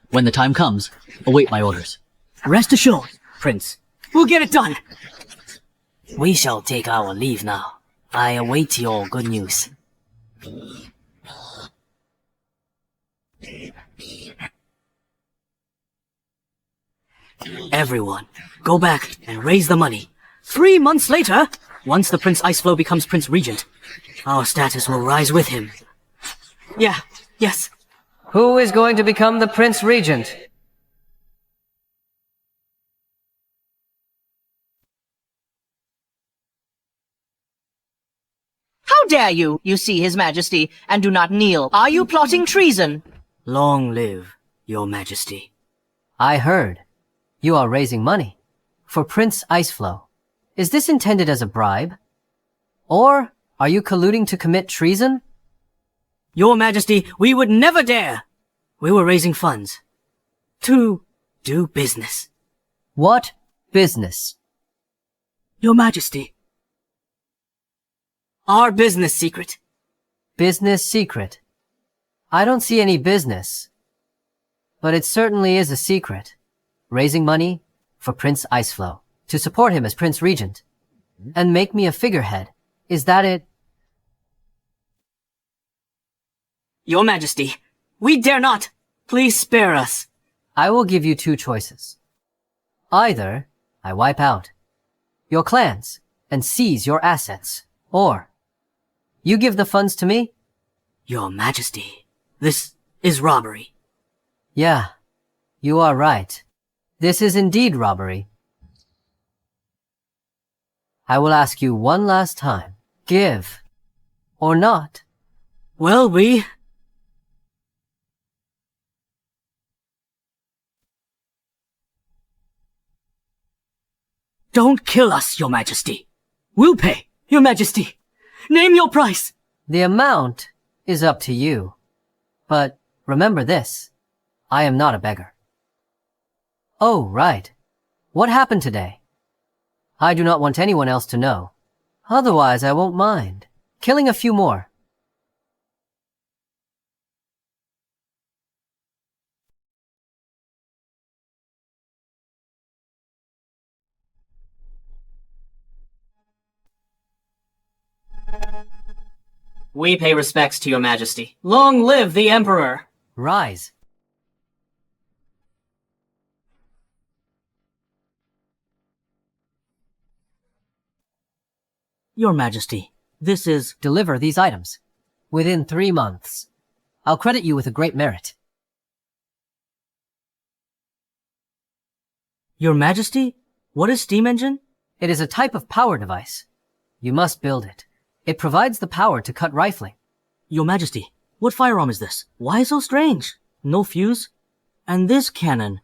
When the time comes, await my orders. Rest assured, Prince. We'll get it done. We shall take our leave now. I await your good news. Everyone, go back and raise the money. 3 months later, Once the Prince Iceflow becomes Prince Regent, our status will rise with him. Yeah, yes. Who is going to become the Prince Regent? How dare you? You see His Majesty, and do not kneel. Are you plotting treason? Long live, Your Majesty. I heard. You are raising money. For Prince Iceflow. Is this intended as a bribe? Or are you colluding to commit treason? Your Majesty, we would never dare! We were raising funds. To do business. What business? Your Majesty. Our business secret. Business secret. I don't see any business. But it certainly is a secret. Raising money for Prince Iceflow. To support him as Prince Regent. And make me a figurehead. Is that it? Your Majesty, we dare not. Please spare us. I will give you two choices. Either I wipe out your clans and seize your assets, or you give the funds to me? Your Majesty, this is robbery. Yeah, you are right. This is indeed robbery. I will ask you one last time. Give or not? Well, we... Don't kill us, Your Majesty. We'll pay, Your Majesty. Name your price. The amount is up to you. But remember this. I am not a beggar. Oh, right. What happened today? I do not want anyone else to know. Otherwise, I won't mind. Killing a few more. We pay respects to Your Majesty. Long live the Emperor! Rise. Your Majesty, this is... Deliver these items. Within 3 months. I'll credit you with a great merit. Your Majesty? What is steam engine? It is a type of power device. You must build it. It provides the power to cut rifling. Your Majesty, what firearm is this? Why so strange? No fuse? And this cannon?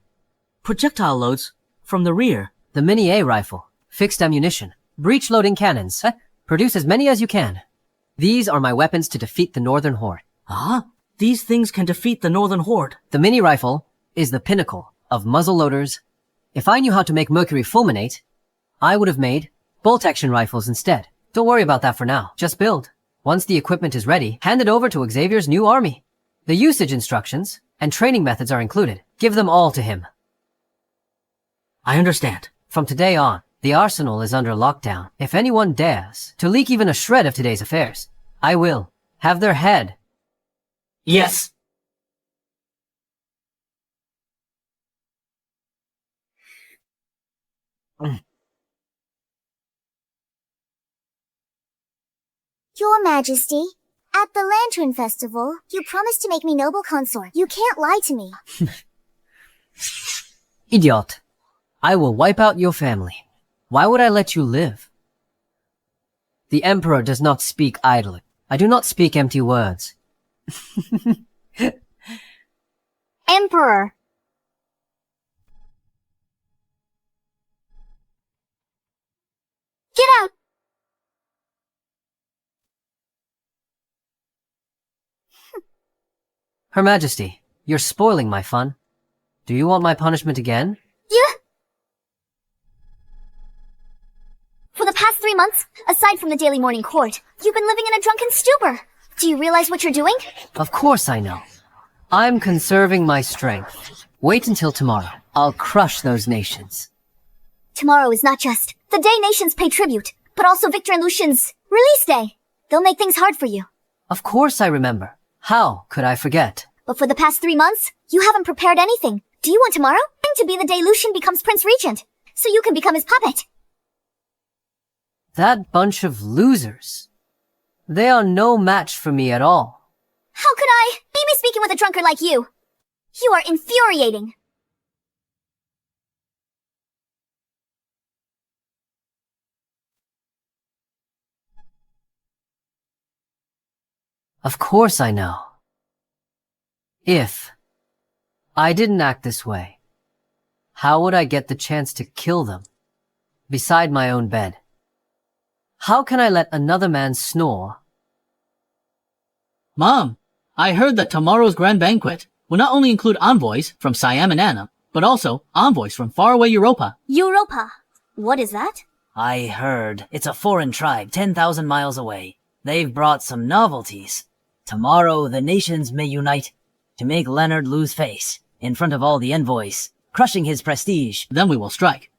Projectile loads from the rear. The Mini A rifle. Fixed ammunition. Breech-loading cannons. Produce as many as you can. These are my weapons to defeat the Northern Horde. Ah, these things can defeat the Northern Horde. The mini rifle is the pinnacle of muzzle loaders. If I knew how to make mercury fulminate, I would have made bolt-action rifles instead. Don't worry about that for now. Just build. Once the equipment is ready, hand it over to Xavier's new army. The usage instructions and training methods are included. Give them all to him. I understand. From today on, the arsenal is under lockdown. If anyone dares to leak even a shred of today's affairs, I will have their head. Yes. Your Majesty, at the Lantern Festival, you promised to make me noble consort. You can't lie to me. Idiot. I will wipe out your family. Why would I let you live? The Emperor does not speak idly. I do not speak empty words. Emperor. Get out! Her Majesty, you're spoiling my fun. Do you want my punishment again? Yeah. For the past 3 months, aside from the daily morning court, you've been living in a drunken stupor. Do you realize what you're doing? Of course I know. I'm conserving my strength. Wait until tomorrow. I'll crush those nations. Tomorrow is not just the day nations pay tribute, but also Victor and Lucian's release day. They'll make things hard for you. Of course I remember. How could I forget? But for the past 3 months, you haven't prepared anything. Do you want tomorrow to be the day Lucian becomes Prince Regent, so you can become his puppet? That bunch of losers. They are no match for me at all. How could I? Be me speaking with a drunkard like you. You are infuriating. Of course I know. If I didn't act this way, how would I get the chance to kill them? Beside my own bed. How can I let another man snore? Mom, I heard that tomorrow's grand banquet will not only include envoys from Siam and Anna, but also envoys from faraway Europa. Europa? What is that? I heard it's a foreign tribe 10,000 miles away. They've brought some novelties. Tomorrow the nations may unite to make Leonard lose face in front of all the envoys, crushing his prestige. Then we will strike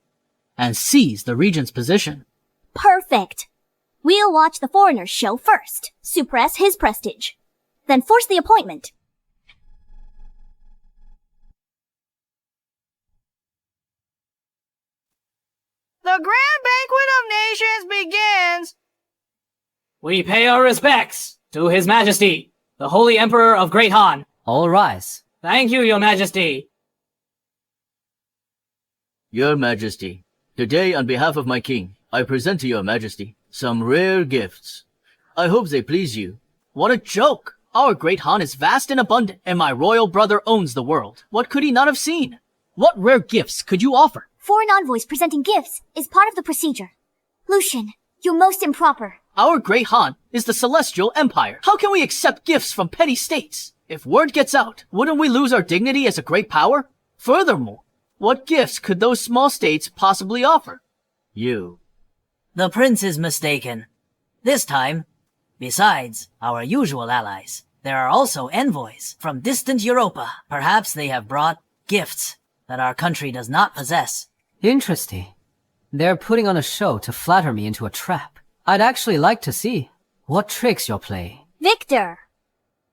and seize the regent's position. Perfect. We'll watch the foreigner's show first, suppress his prestige, then force the appointment. The Grand Banquet of Nations begins! We pay our respects to His Majesty, the Holy Emperor of Great Han. All rise. Thank you, Your Majesty. Your Majesty, today on behalf of my king, I present to Your Majesty some rare gifts. I hope they please you. What a joke! Our great Han is vast and abundant, and my royal brother owns the world. What could he not have seen? What rare gifts could you offer? Foreign envoys presenting gifts is part of the procedure. Lucian, you're most improper. Our great Han is the celestial empire. How can we accept gifts from petty states? If word gets out, wouldn't we lose our dignity as a great power? Furthermore, what gifts could those small states possibly offer? You. The prince is mistaken. This time, besides our usual allies, there are also envoys from distant Europa. Perhaps they have brought gifts that our country does not possess. Interesting. They're putting on a show to flatter me into a trap. I'd actually like to see what tricks you're playing. Victor,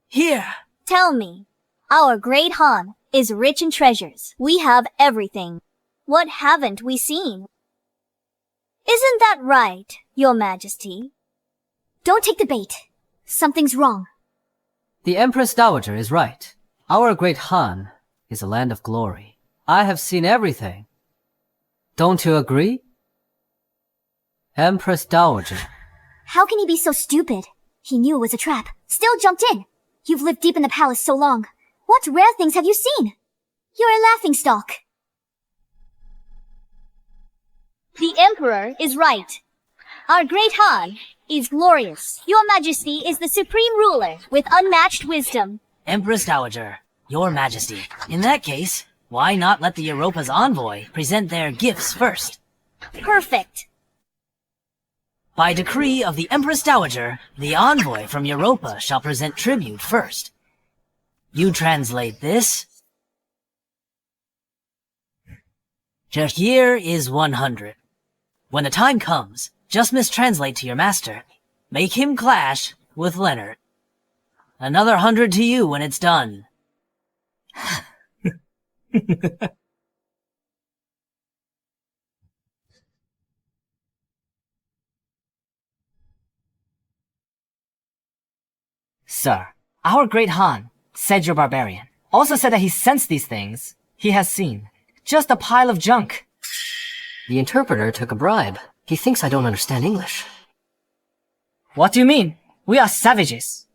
Here! tell me. Our great Han is rich in treasures. We have everything. What haven't we seen? Isn't that right, Your Majesty? Don't take the bait. Something's wrong. The Empress Dowager is right. Our great Han is a land of glory. I have seen everything. Don't you agree? Empress Dowager. How can he be so stupid? He knew it was a trap. Still jumped in. You've lived deep in the palace so long. What rare things have you seen? You're a laughingstock. The Emperor is right. Our great Han is glorious. Your Majesty is the supreme ruler with unmatched wisdom. Empress Dowager, Your Majesty. In that case, why not let the Europa's envoy present their gifts first? Perfect. By decree of the Empress Dowager, the envoy from Europa shall present tribute first. You translate this. Here is 100. When the time comes, just mistranslate to your master. Make him clash with Leonard. Another 100 to you when it's done. Sir, our great Han said you're barbarian. Also said that he sensed these things he has seen. Just a pile of junk. The interpreter took a bribe. He thinks I don't understand English. What do you mean? We are savages.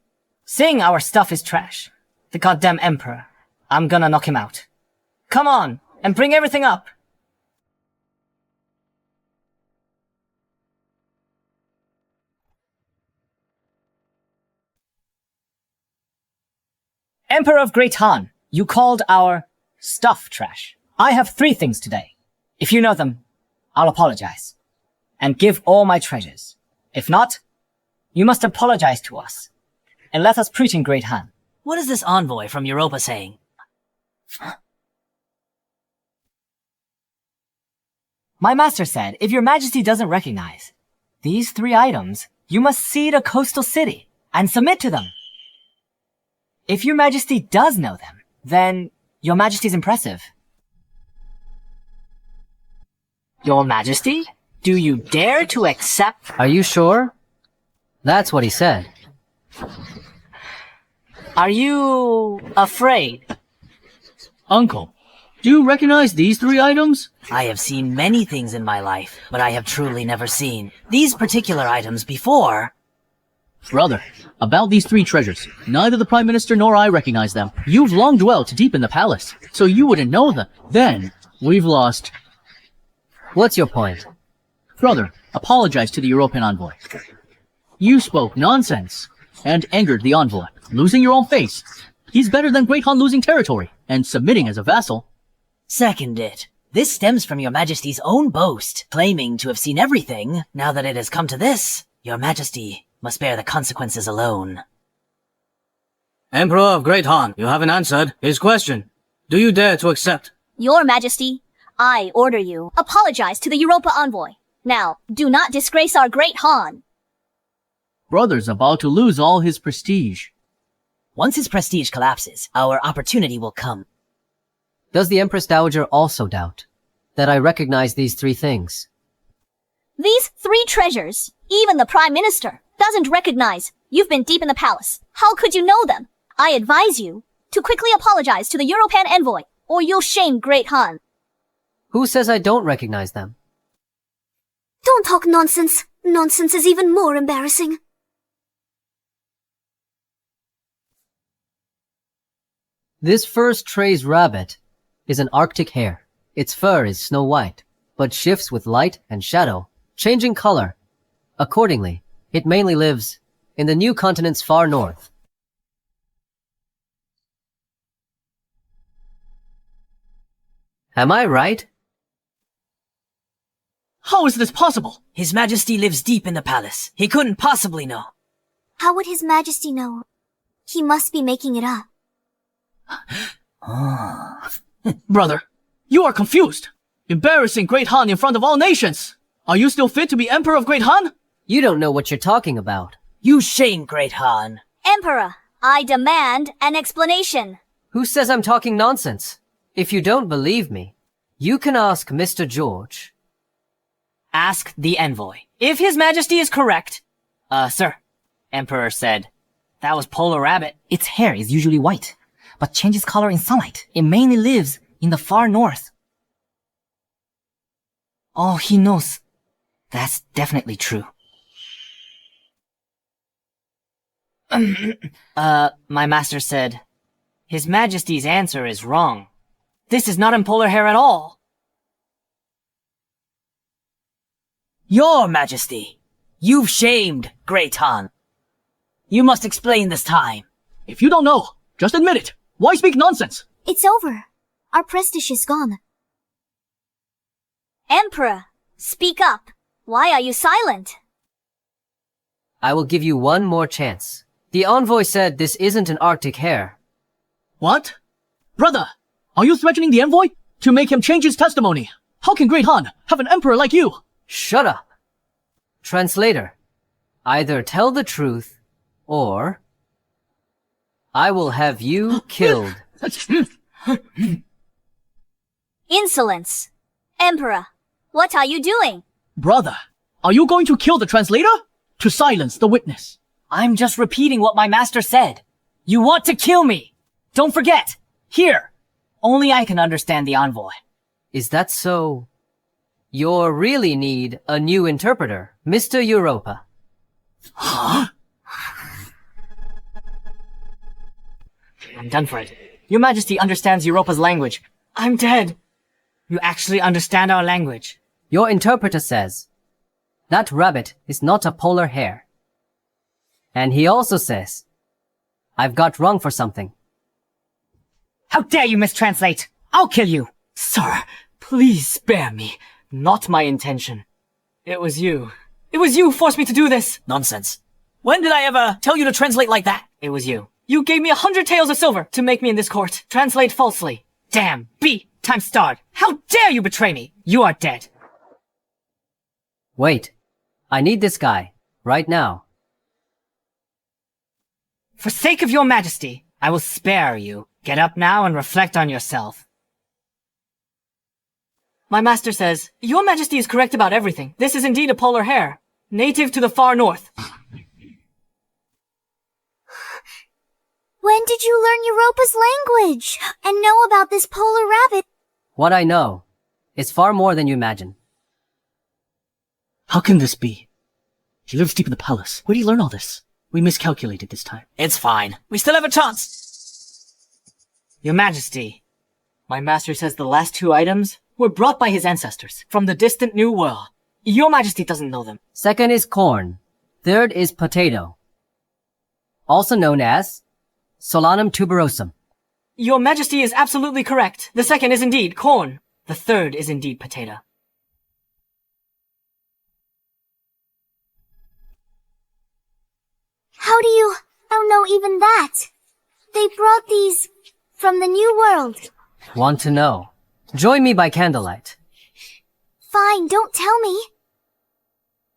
Saying our stuff is trash. The goddamn emperor. I'm gonna knock him out. Come on, and bring everything up. Emperor of Great Han, you called our stuff trash. I have 3 things today. If you know them, I'll apologize. And give all my treasures. If not, you must apologize to us. And let us preach in Great Han. What is this envoy from Europa saying? My master said, if your majesty doesn't recognize these 3 items, you must cede a coastal city and submit to them. If your majesty does know them, then your majesty's impressive. Your majesty? Do you dare to accept? Are you sure? That's what he said. Are you afraid? Uncle, do you recognize these 3 items? I have seen many things in my life, but I have truly never seen these particular items before. Brother, about these 3 treasures, neither the Prime Minister nor I recognize them. You've long dwelt deep in the palace, so you wouldn't know them. Then, we've lost. What's your point? Brother, apologize to the European envoy. You spoke nonsense and angered the envoy, losing your own face. He's better than Great Han losing territory and submitting as a vassal. Second it. This stems from your Majesty's own boast, claiming to have seen everything. Now that it has come to this, your Majesty must bear the consequences alone. Emperor of Great Han, you haven't answered his question. Do you dare to accept? Your Majesty, I order you, apologize to the Europa envoy. Now, do not disgrace our great Han. Brother's about to lose all his prestige. Once his prestige collapses, our opportunity will come. Does the Empress Dowager also doubt that I recognize these 3 things? These 3 treasures, even the Prime Minister doesn't recognize. You've been deep in the palace. How could you know them? I advise you to quickly apologize to the European envoy, or you'll shame Great Han. Who says I don't recognize them? Don't talk nonsense. Nonsense is even more embarrassing. This first tray's rabbit is an Arctic hare. Its fur is snow white, but shifts with light and shadow, changing color. Accordingly, it mainly lives in the new continent's far north. Am I right? How is this possible? His Majesty lives deep in the palace. He couldn't possibly know. How would His Majesty know? He must be making it up. Brother, you are confused. Embarrassing Great Han in front of all nations. Are you still fit to be Emperor of Great Han? You don't know what you're talking about. You shame Great Han. Emperor, I demand an explanation. Who says I'm talking nonsense? If you don't believe me, you can ask Mr. George. Ask the envoy. If His Majesty is correct. Sir, Emperor said, that was Polar Rabbit. Its hair is usually white, but changes color in sunlight. It mainly lives in the far north. Oh, he knows. That's definitely true. My master said, His Majesty's answer is wrong. This is not in polar hair at all. Your Majesty, you've shamed Great Han. You must explain this time. If you don't know, just admit it. Why speak nonsense? It's over. Our prestige is gone. Emperor, speak up. Why are you silent? I will give you one more chance. The envoy said this isn't an Arctic hare. What? Brother, are you threatening the envoy to make him change his testimony? How can Great Han have an emperor like you? Shut up. Translator, either tell the truth, or I will have you killed. Insolence. Emperor, what are you doing? Brother, are you going to kill the translator? To silence the witness. I'm just repeating what my master said. You want to kill me. Don't forget. Here. Only I can understand the envoy. Is that so? You really need a new interpreter, Mr. Europa. Huh? I'm done for it. Your Majesty understands Europa's language. I'm dead. You actually understand our language. Your interpreter says that rabbit is not a polar hare. And he also says I've got wrong for something. How dare you mistranslate? I'll kill you. Sir, please spare me. Not my intention. It was you. It was you who forced me to do this. Nonsense. When did I ever tell you to translate like that? It was you. You gave me 100 taels of silver to make me in this court. Translate falsely. Damn. B times starred. How dare you betray me? You are dead. Wait. I need this guy. Right now. For sake of your Majesty, I will spare you. Get up now and reflect on yourself. My master says, Your Majesty is correct about everything. This is indeed a polar hare, native to the far north. When did you learn Europa's language and know about this polar rabbit? What I know is far more than you imagine. How can this be? He lives deep in the palace. Where did he learn all this? We miscalculated this time. It's fine. We still have a chance. Your Majesty, my master says the last two items were brought by his ancestors from the distant New World. Your Majesty doesn't know them. Second is corn. Third is potato. Also known as Solanum tuberosum. Your Majesty is absolutely correct. The second is indeed corn. The third is indeed potato. How do you know even that? They brought these from the New World. Want to know? Join me by candlelight. Fine, don't tell me.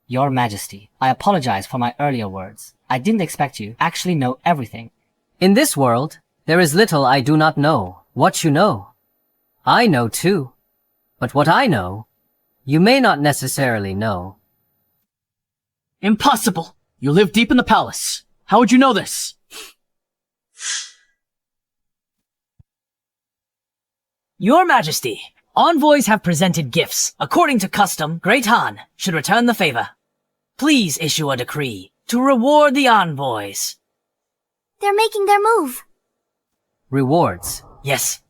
Your Majesty, I apologize for my earlier words. I didn't expect you actually know everything. In this world, there is little I do not know. What you know, I know too. But what I know, you may not necessarily know. Impossible! You live deep in the palace. How would you know this? Your Majesty, envoys have presented gifts. According to custom, Great Han should return the favor. Please issue a decree to reward the envoys. They're making their move. Rewards. Yes.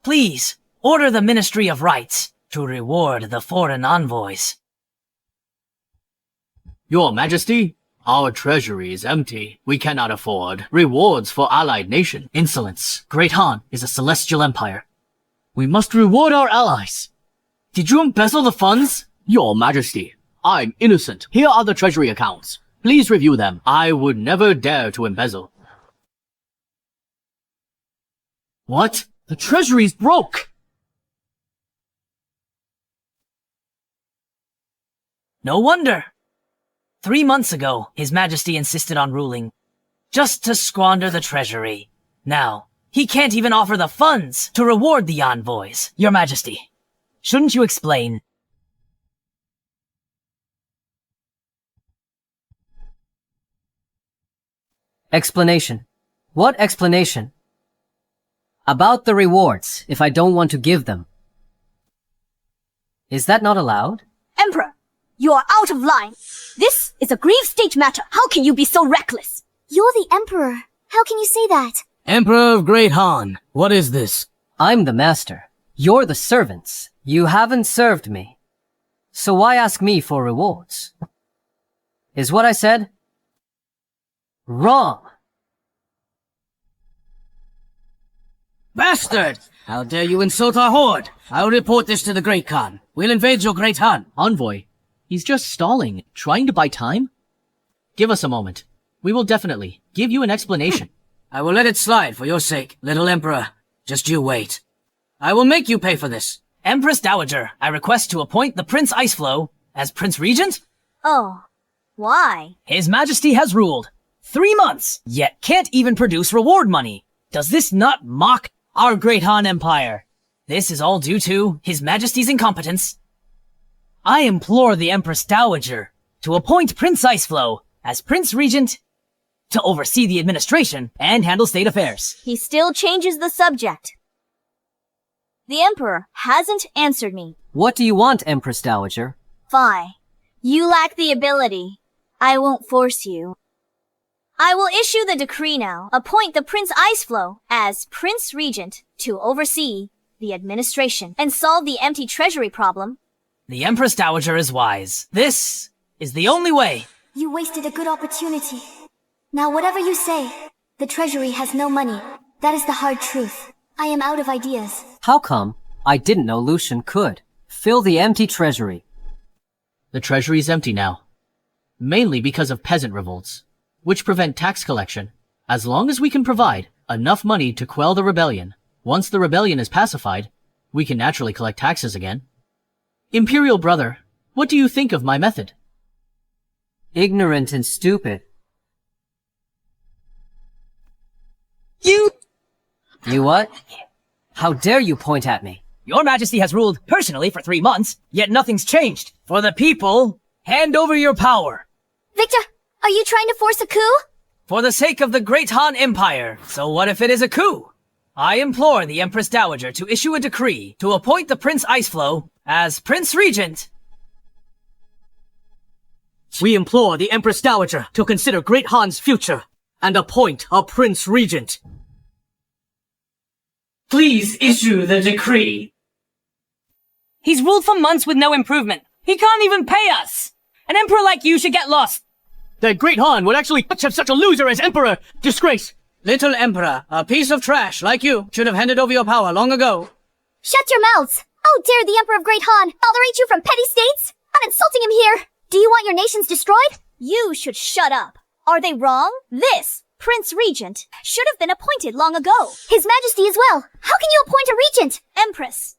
Please, order the Ministry of Rights to reward the foreign envoys. Your Majesty, our treasury is empty. We cannot afford rewards for allied nation. Insolence. Great Han is a celestial empire. We must reward our allies. Did you embezzle the funds? Your Majesty, I'm innocent. Here are the treasury accounts. Please review them. I would never dare to embezzle. What? The treasury's broke! No wonder. 3 months ago, His Majesty insisted on ruling, just to squander the treasury. Now, he can't even offer the funds to reward the envoys. Your Majesty, shouldn't you explain? Explanation. What explanation? About the rewards, if I don't want to give them. Is that not allowed? Emperor, you are out of line. This is a grave state matter. How can you be so reckless? You're the Emperor. How can you say that? Emperor of Great Han, what is this? I'm the master. You're the servants. You haven't served me. So why ask me for rewards? Is what I said wrong? Bastard! How dare you insult our horde? I'll report this to the Great Khan. We'll invade your Great Han. Envoy, he's just stalling, trying to buy time? Give us a moment. We will definitely give you an explanation. I will let it slide for your sake, little Emperor. Just you wait. I will make you pay for this. Empress Dowager, I request to appoint the Prince Iceflow as Prince Regent. Oh, why? His Majesty has ruled 3 months, yet can't even produce reward money. Does this not mock our Great Han Empire? This is all due to His Majesty's incompetence. I implore the Empress Dowager to appoint Prince Iceflow as Prince Regent to oversee the administration and handle state affairs. He still changes the subject. The Emperor hasn't answered me. What do you want, Empress Dowager? Fine. You lack the ability. I won't force you. I will issue the decree now. Appoint the Prince Iceflow as Prince Regent to oversee the administration and solve the empty treasury problem. The Empress Dowager is wise. This is the only way. You wasted a good opportunity. Now whatever you say, the treasury has no money. That is the hard truth. I am out of ideas. How come? I didn't know Lucian could fill the empty treasury. The treasury is empty now. Mainly because of peasant revolts, which prevent tax collection. As long as we can provide enough money to quell the rebellion, once the rebellion is pacified, we can naturally collect taxes again. Imperial brother, what do you think of my method? Ignorant and stupid. You what? How dare you point at me? Your Majesty has ruled personally for 3 months, yet nothing's changed. For the people, hand over your power. Victor, are you trying to force a coup? For the sake of the Great Han Empire. So what if it is a coup? I implore the Empress Dowager to issue a decree to appoint the Prince Iceflow as Prince Regent. We implore the Empress Dowager to consider Great Han's future and appoint a Prince Regent. Please issue the decree. He's ruled for months with no improvement. He can't even pay us. An emperor like you should get lost. That Great Han would actually have such a loser as emperor. Disgrace. Little Emperor, a piece of trash like you should have handed over your power long ago. Shut your mouths! How dare the Emperor of Great Han tolerate you from petty states? I'm insulting him here! Do you want your nations destroyed? You should shut up. Are they wrong? This Prince Regent should have been appointed long ago. His Majesty as well. How can you appoint a regent? Empress,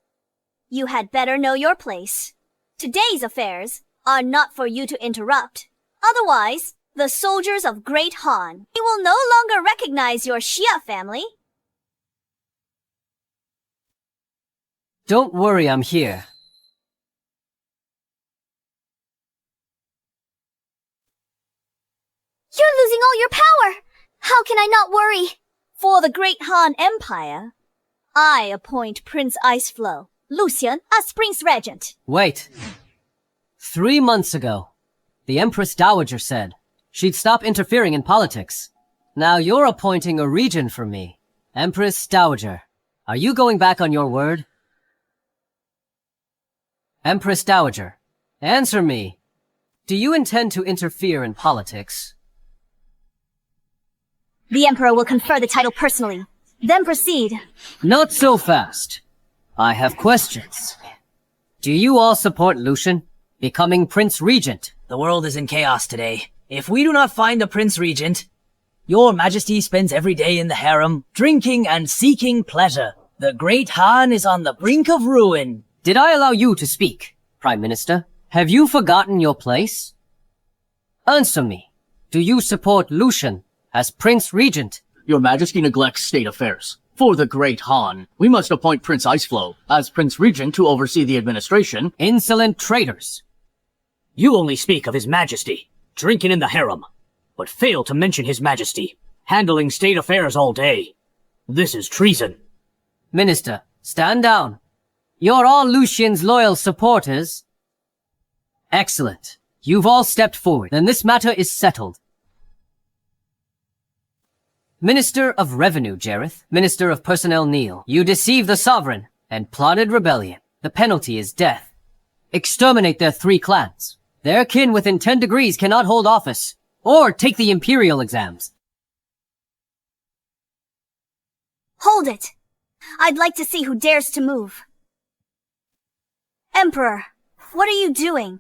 you had better know your place. Today's affairs are not for you to interrupt. Otherwise, the soldiers of Great Han will no longer recognize your Xia family. Don't worry, I'm here. You're losing all your power! How can I not worry? For the Great Han Empire, I appoint Prince Iceflow, Lucian, as Prince Regent. Wait. 3 months ago, the Empress Dowager said she'd stop interfering in politics. Now you're appointing a regent for me. Empress Dowager, are you going back on your word? Empress Dowager, answer me. Do you intend to interfere in politics? The Emperor will confer the title personally. Then proceed. Not so fast. I have questions. Do you all support Lucian becoming Prince Regent? The world is in chaos today. If we do not find a Prince Regent, your Majesty spends every day in the harem, drinking and seeking pleasure. The Great Han is on the brink of ruin. Did I allow you to speak, Prime Minister? Have you forgotten your place? Answer me. Do you support Lucian as Prince Regent? Your Majesty neglects state affairs. For the Great Han, we must appoint Prince Iceflow as Prince Regent to oversee the administration. Insolent traitors. You only speak of His Majesty, drinking in the harem, but fail to mention His Majesty, handling state affairs all day. This is treason. Minister, stand down. You're all Lucian's loyal supporters. Excellent. You've all stepped forward, then this matter is settled. Minister of Revenue, Jareth. Minister of Personnel, Neil. You deceived the sovereign and plotted rebellion. The penalty is death. Exterminate their 3 clans. Their kin within 10 degrees cannot hold office or take the imperial exams. Hold it. I'd like to see who dares to move. Emperor, what are you doing?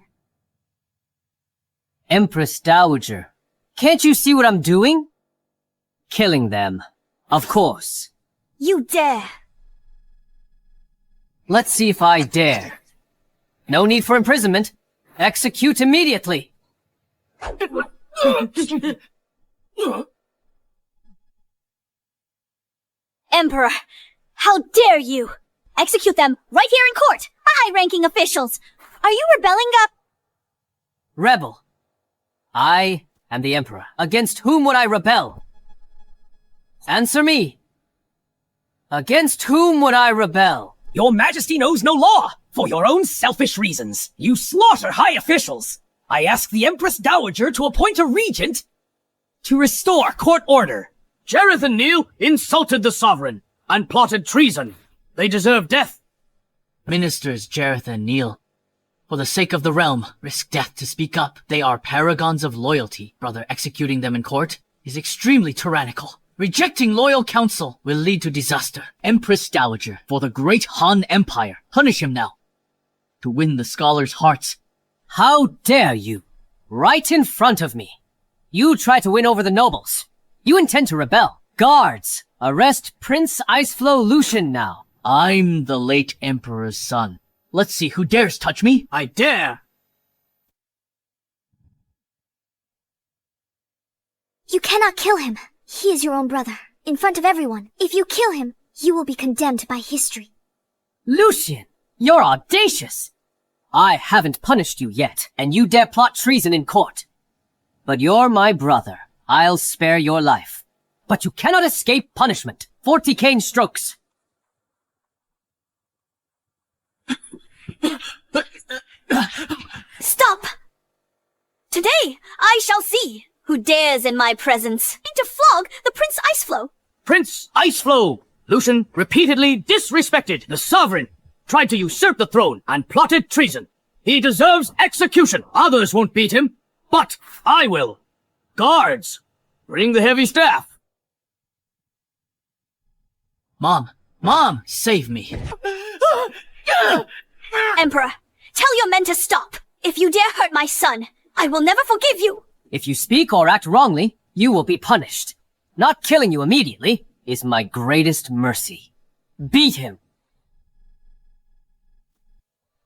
Empress Dowager, can't you see what I'm doing? Killing them, of course. You dare. Let's see if I dare. No need for imprisonment. Execute immediately. Emperor, how dare you? Execute them right here in court. High-ranking officials. Are you rebelling Rebel. I am the Emperor. Against whom would I rebel? Answer me. Against whom would I rebel? Your Majesty knows no law. For your own selfish reasons, you slaughter high officials. I ask the Empress Dowager to appoint a regent to restore court order. Jareth and Neil insulted the sovereign and plotted treason. They deserve death. Ministers Jareth and Neil, for the sake of the realm, risk death to speak up. They are paragons of loyalty. Brother, executing them in court is extremely tyrannical. Rejecting loyal counsel will lead to disaster. Empress Dowager, for the Great Han Empire, punish him now. To win the scholars' hearts. How dare you? Right in front of me. You try to win over the nobles. You intend to rebel. Guards, arrest Prince Iceflow Lucian now. I'm the late Emperor's son. Let's see who dares touch me. I dare! You cannot kill him. He is your own brother. In front of everyone. If you kill him, you will be condemned by history. Lucian, you're audacious! I haven't punished you yet, and you dare plot treason in court. But you're my brother. I'll spare your life. But you cannot escape punishment. 40 cane strokes. Stop! Today, I shall see who dares in my presence to flog the Prince Iceflow. Prince Iceflow! Lucian repeatedly disrespected the sovereign, tried to usurp the throne, and plotted treason. He deserves execution. Others won't beat him, but I will. Guards, bring the heavy staff. Mom, save me. Emperor, tell your men to stop. If you dare hurt my son, I will never forgive you. If you speak or act wrongly, you will be punished. Not killing you immediately is my greatest mercy. Beat him.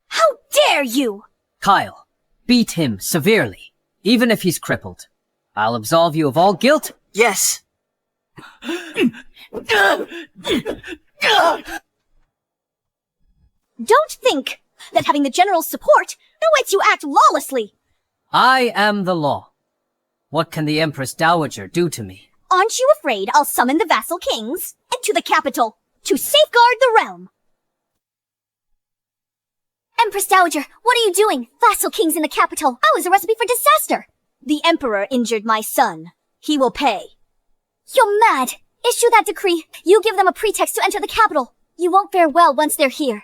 How dare you! Kyle, beat him severely, even if he's crippled. I'll absolve you of all guilt. Yes. Don't think that having the general's support lets you act lawlessly. I am the law. What can the Empress Dowager do to me? Aren't you afraid I'll summon the vassal kings into the capital to safeguard the realm? Empress Dowager, what are you doing? Vassal kings in the capital. I was a recipe for disaster. The Emperor injured my son. He will pay. You're mad. Issue that decree. You give them a pretext to enter the capital. You won't fare well once they're here.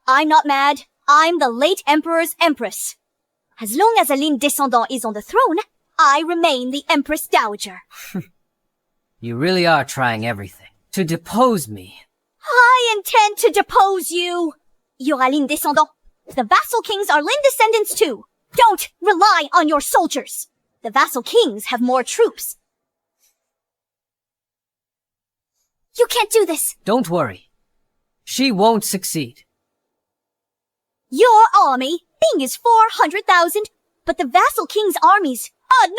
I'm not mad. I'm the late Emperor's Empress. As long as Aline Descendant is on the throne, I remain the Empress Dowager. You really are trying everything to depose me. I intend to depose you. You're Aline Descendant. The vassal kings are Lin descendants too. Don't rely on your soldiers. The vassal kings have more troops. You can't do this. Don't worry. She won't succeed. Your army is 400,000, but the vassal king's armies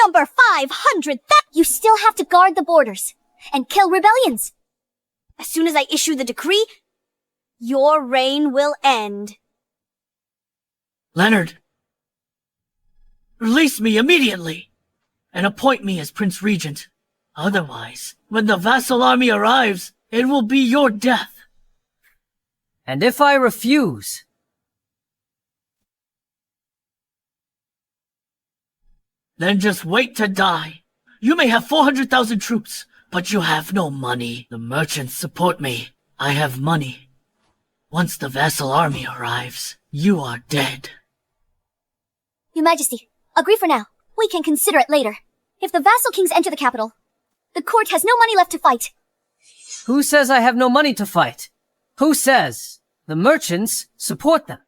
number 500. You still have to guard the borders and kill rebellions. As soon as I issue the decree, your reign will end. Leonard, release me immediately and appoint me as Prince Regent. Otherwise, when the vassal army arrives, it will be your death. And if I refuse? Then just wait to die. You may have 400,000 troops, but you have no money. The merchants support me. I have money. Once the vassal army arrives, you are dead. Your Majesty, agree for now. We can consider it later. If the vassal kings enter the capital, the court has no money left to fight. Who says I have no money to fight? Who says the merchants support them?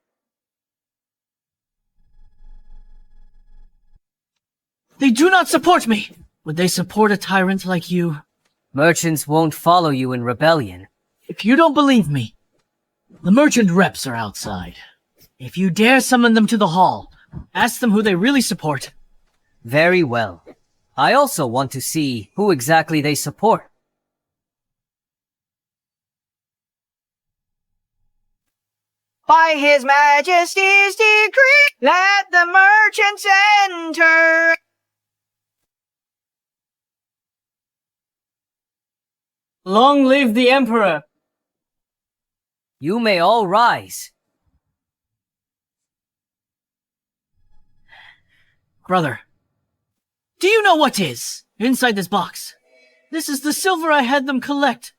They do not support me. Would they support a tyrant like you? Merchants won't follow you in rebellion. If you don't believe me, the merchant reps are outside. If you dare summon them to the hall, ask them who they really support. Very well. I also want to see who exactly they support. By His Majesty's decree, let the merchants enter. Long live the Emperor! You may all rise. Brother, do you know what is inside this box? This is the silver I had them collect.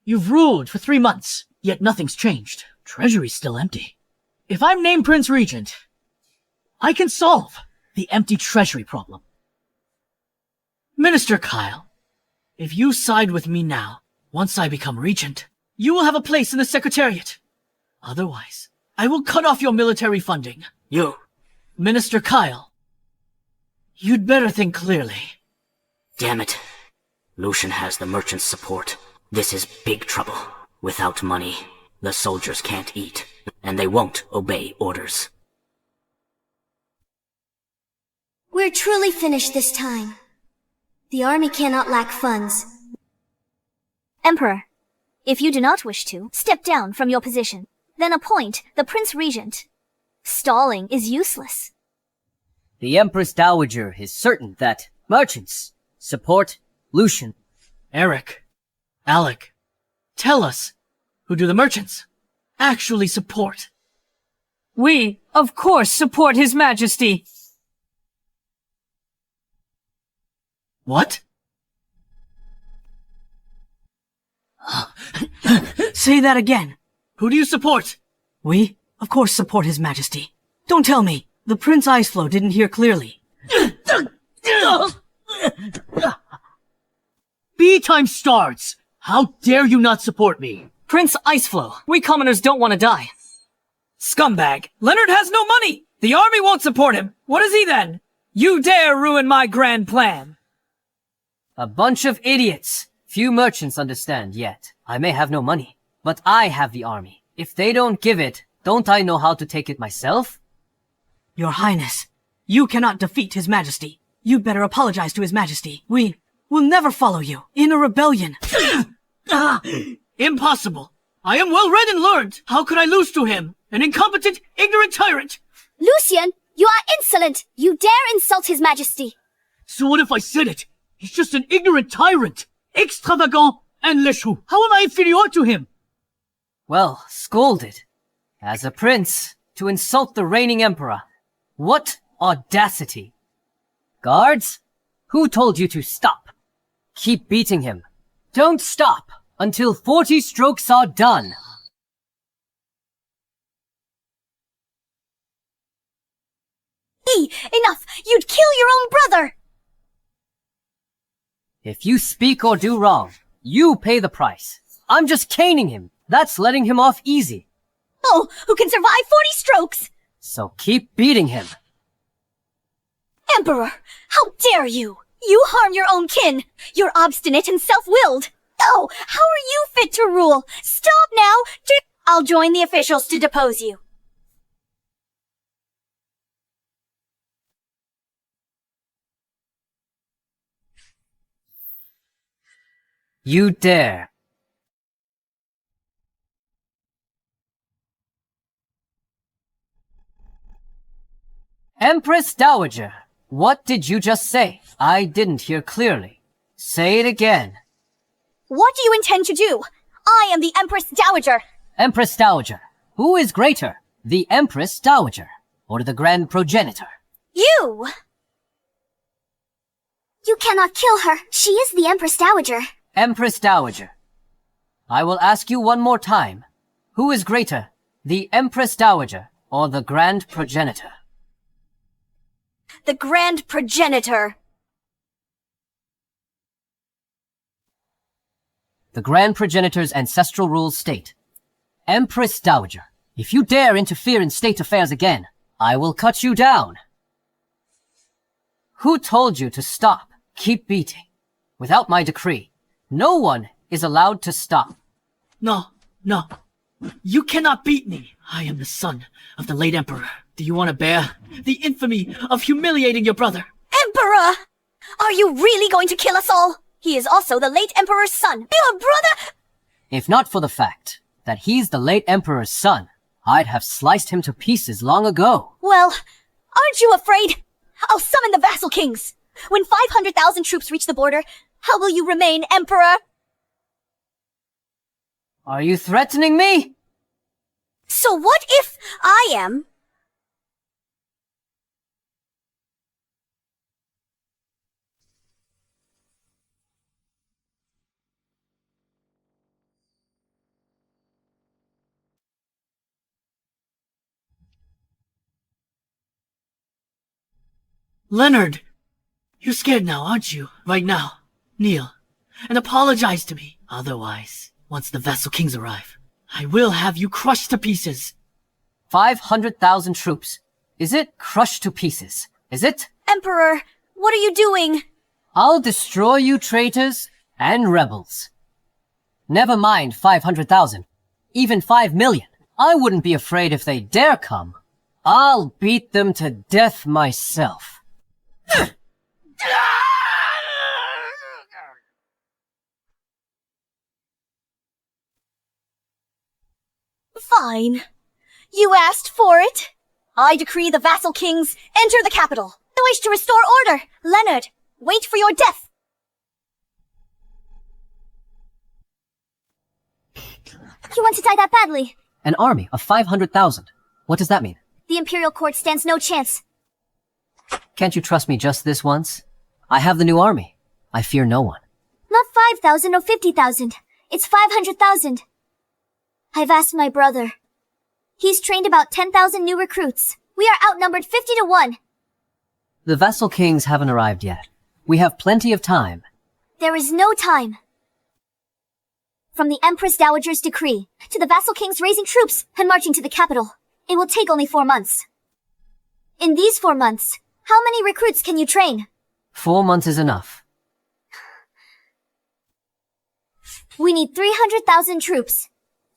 You've ruled for 3 months, yet nothing's changed. Treasury's still empty. If I'm named Prince Regent, I can solve the empty treasury problem. Minister Kyle, if you side with me now, once I become regent, you will have a place in the Secretariat. Otherwise, I will cut off your military funding. You, Minister Kyle, you'd better think clearly. Damn it. Lucian has the merchant's support. This is big trouble. Without money, the soldiers can't eat, and they won't obey orders. We're truly finished this time. The army cannot lack funds. Emperor, If you do not wish to, step down from your position. Then appoint the Prince Regent. Stalling is useless. The Empress Dowager is certain that merchants support Lucian. Eric, Alec, tell us, who do the merchants actually support? We, of course, support His Majesty. What? Say that again. Who do you support? We, of course, support His Majesty. Don't tell me. The Prince Iceflow didn't hear clearly. B times stars! How dare you not support me? Prince Iceflow, we commoners don't want to die. Scumbag! Leonard has no money! The army won't support him! What is he then? You dare ruin my grand plan! A bunch of idiots. Few merchants understand yet. I may have no money, but I have the army. If they don't give it, don't I know how to take it myself? Your Highness, you cannot defeat His Majesty. You'd better apologize to His Majesty. We will never follow you in a rebellion. Impossible. I am well read and learned. How could I lose to him? An incompetent, ignorant tyrant. Lucian, you are insolent! You dare insult His Majesty! So what if I said it? He's just an ignorant tyrant, extravagant and léchou. How am I inferior to him? Well, scolded. As a prince, to insult the reigning emperor. What audacity! Guards, who told you to stop? Keep beating him. Don't stop until 40 strokes are done. Enough! You'd kill your own brother! If you speak or do wrong, you pay the price. I'm just caning him. That's letting him off easy. Oh, who can survive 40 strokes? So keep beating him. Emperor, how dare you! You harm your own kin! You're obstinate and self-willed! Oh, how are you fit to rule? Stop now! I'll join the officials to depose you. You dare. Empress Dowager, what did you just say? I didn't hear clearly. Say it again. What do you intend to do? I am the Empress Dowager. Empress Dowager, who is greater, the Empress Dowager or the Grand Progenitor? You! You cannot kill her. She is the Empress Dowager. Empress Dowager, I will ask you one more time. Who is greater, the Empress Dowager or the Grand Progenitor? The Grand Progenitor. The Grand Progenitor's ancestral rules state, Empress Dowager, if you dare interfere in state affairs again, I will cut you down. Who told you to stop? Keep beating. Without my decree, no one is allowed to stop. No. You cannot beat me. I am the son of the late emperor. Do you want to bear the infamy of humiliating your brother? Emperor! Are you really going to kill us all? He is also the late Emperor's son. Your brother! If not for the fact that he's the late Emperor's son, I'd have sliced him to pieces long ago. Well, aren't you afraid? I'll summon the vassal kings. When 500,000 troops reach the border, how will you remain Emperor? Are you threatening me? So what if I am? Leonard! You're scared now, aren't you? Right now. Kneel. And apologize to me. Otherwise, once the vassal kings arrive, I will have you crushed to pieces. 500,000 troops. Is it crushed to pieces? Is it? Emperor, what are you doing? I'll destroy you traitors and rebels. Never mind 500,000. Even 5 million. I wouldn't be afraid if they dare come. I'll beat them to death myself. Fine. You asked for it. I decree the vassal kings enter the capital. I wish to restore order. Leonard, wait for your death. You want to die that badly? An army of 500,000. What does that mean? The Imperial Court stands no chance. Can't you trust me just this once? I have the new army. I fear no one. Not 5,000 or 50,000. It's 500,000. I've asked my brother. He's trained about 10,000 new recruits. We are outnumbered 50 to 1. The vassal kings haven't arrived yet. We have plenty of time. There is no time. From the Empress Dowager's decree to the vassal kings raising troops and marching to the capital, it will take only 4 months. In these 4 months, how many recruits can you train? 4 months is enough. We need 300,000 troops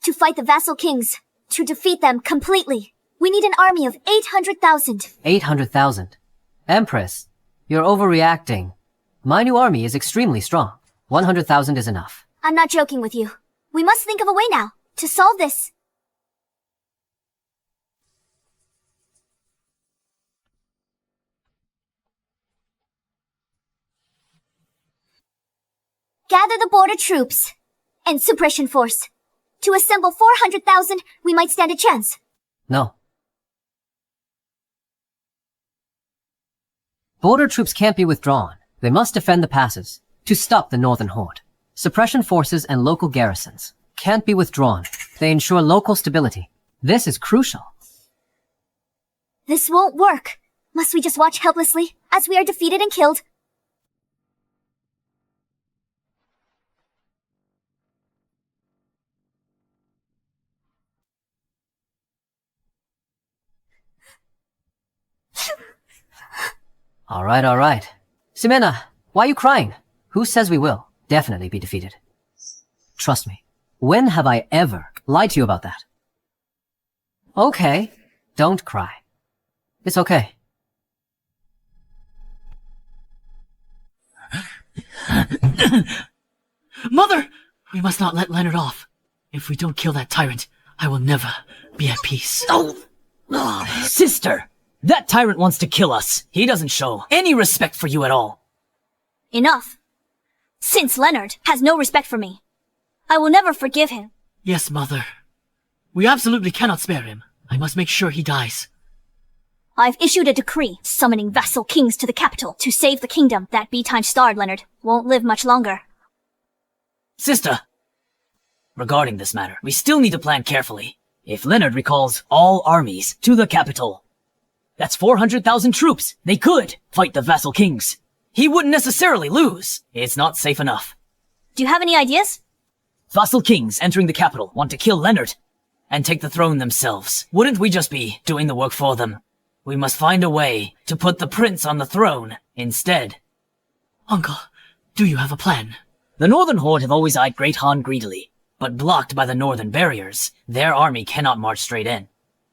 to fight the vassal kings, to defeat them completely. We need an army of 800,000. 800,000. Empress, you're overreacting. My new army is extremely strong. 100,000 is enough. I'm not joking with you. We must think of a way now to solve this. Gather the border troops and suppression force. To assemble 400,000, we might stand a chance. No. Border troops can't be withdrawn. They must defend the passes to stop the Northern Horde. Suppression forces and local garrisons can't be withdrawn. They ensure local stability. This is crucial. This won't work. Must we just watch helplessly as we are defeated and killed? All right. Ximena, why are you crying? Who says we will definitely be defeated? Trust me. When have I ever lied to you about that? Okay, don't cry. It's okay. Mother! We must not let Leonard off. If we don't kill that tyrant, I will never be at peace. Sister! That tyrant wants to kill us. He doesn't show any respect for you at all. Enough. Since Leonard has no respect for me, I will never forgive him. Yes, Mother. We absolutely cannot spare him. I must make sure he dies. I've issued a decree summoning vassal kings to the capital to save the kingdom. That B-time-starred Leonard won't live much longer. Sister! Regarding this matter, we still need to plan carefully. If Leonard recalls all armies to the capital, that's 400,000 troops. They could fight the vassal kings. He wouldn't necessarily lose. It's not safe enough. Do you have any ideas? Vassal kings entering the capital want to kill Leonard and take the throne themselves. Wouldn't we just be doing the work for them? We must find a way to put the prince on the throne instead. Uncle, do you have a plan? The Northern Horde have always eyed Great Han greedily, but blocked by the northern barriers, their army cannot march straight in.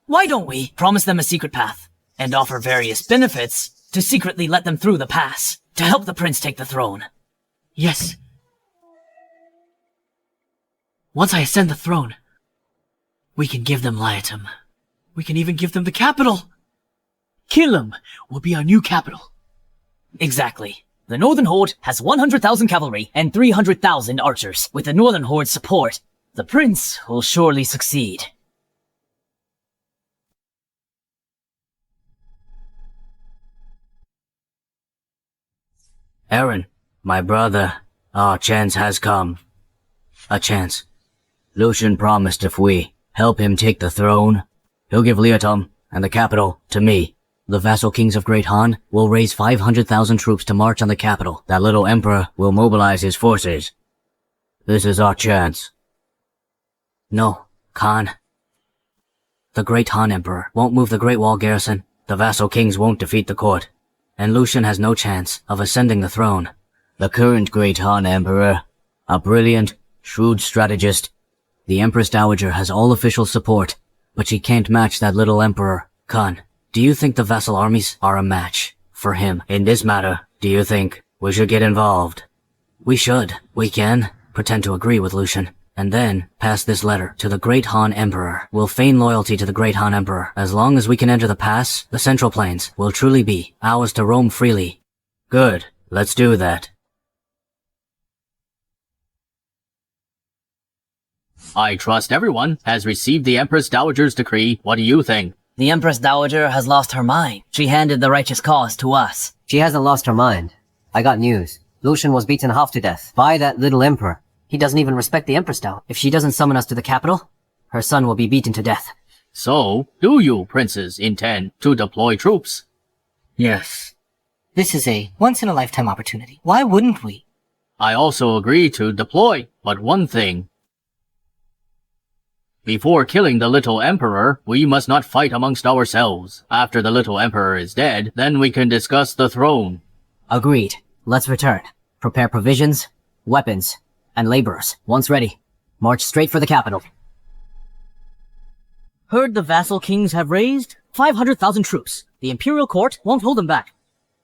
Why don't we promise them a secret path and offer various benefits to secretly let them through the pass to help the prince take the throne? Yes. Once I ascend the throne, we can give them Liatum. We can even give them the capital. Killam will be our new capital. Exactly. The Northern Horde has 100,000 cavalry and 300,000 archers. With the Northern Horde's support, the prince will surely succeed. Aaron, my brother, our chance has come. A chance. Lucian promised if we help him take the throne, he'll give Liatum and the capital to me. The vassal kings of Great Han will raise 500,000 troops to march on the capital. That little emperor will mobilize his forces. This is our chance. No, Khan. The Great Han Emperor won't move the Great Wall garrison. The vassal kings won't defeat the court. And Lucian has no chance of ascending the throne. The current Great Han Emperor, a brilliant, shrewd strategist. The Empress Dowager has all official support, but she can't match that little emperor. Khan, do you think the vassal armies are a match for him in this matter? Do you think we should get involved? We should. We can pretend to agree with Lucian. and then pass this letter to the Great Han Emperor. We'll feign loyalty to the Great Han Emperor. As long as we can enter the pass, the Central Plains will truly be ours to roam freely. Good. Let's do that. I trust everyone has received the Empress Dowager's decree. What do you think? The Empress Dowager has lost her mind. She handed the righteous cause to us. She hasn't lost her mind. I got news. Lucian was beaten half to death by that little emperor. He doesn't even respect the Empress Dowager. If she doesn't summon us to the capital, her son will be beaten to death. So, do you, princes, intend to deploy troops? Yes. This is a once-in-a-lifetime opportunity. Why wouldn't we? I also agree to deploy, but one thing. Before killing the little emperor, we must not fight amongst ourselves. After the little emperor is dead, then we can discuss the throne. Agreed. Let's return. Prepare provisions, weapons, and laborers. Once ready, march straight for the capital. Heard the vassal kings have raised 500,000 troops. The imperial court won't hold them back.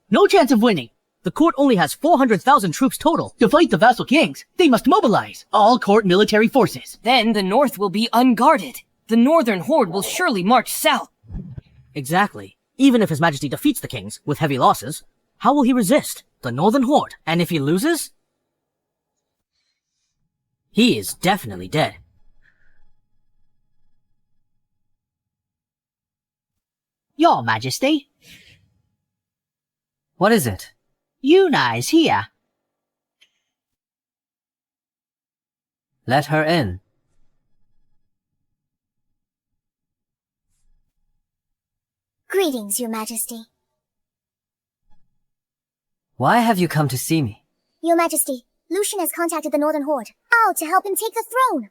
No chance of winning. The court only has 400,000 troops total. To fight the vassal kings, they must mobilize all court military forces. Then the north will be unguarded. The northern horde will surely march south. Exactly. Even if His Majesty defeats the kings with heavy losses, how will he resist the northern horde? And if he loses? He is definitely dead. Your Majesty, What is it? Yuna is here. Let her in. Greetings, Your Majesty. Why have you come to see me? Your Majesty, Lucian has contacted the Northern Horde. Out to help him take the throne.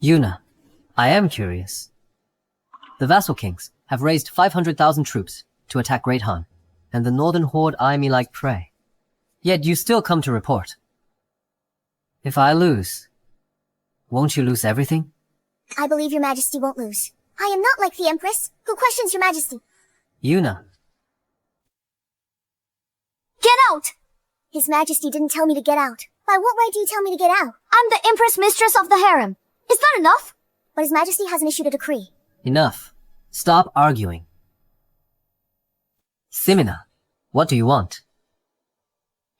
Yuna, I am curious. The vassal kings have raised 500,000 troops to attack Great Han, and the Northern Horde eye me like prey. Yet you still come to report. If I lose, won't you lose everything? I believe Your Majesty won't lose. I am not like the Empress, who questions Your Majesty. Yuna, Get out! His Majesty didn't tell me to get out. By what right do you tell me to get out? I'm the Empress Mistress of the Harem. Is that enough? But His Majesty hasn't issued a decree. enough. Stop arguing. Simina, what do you want?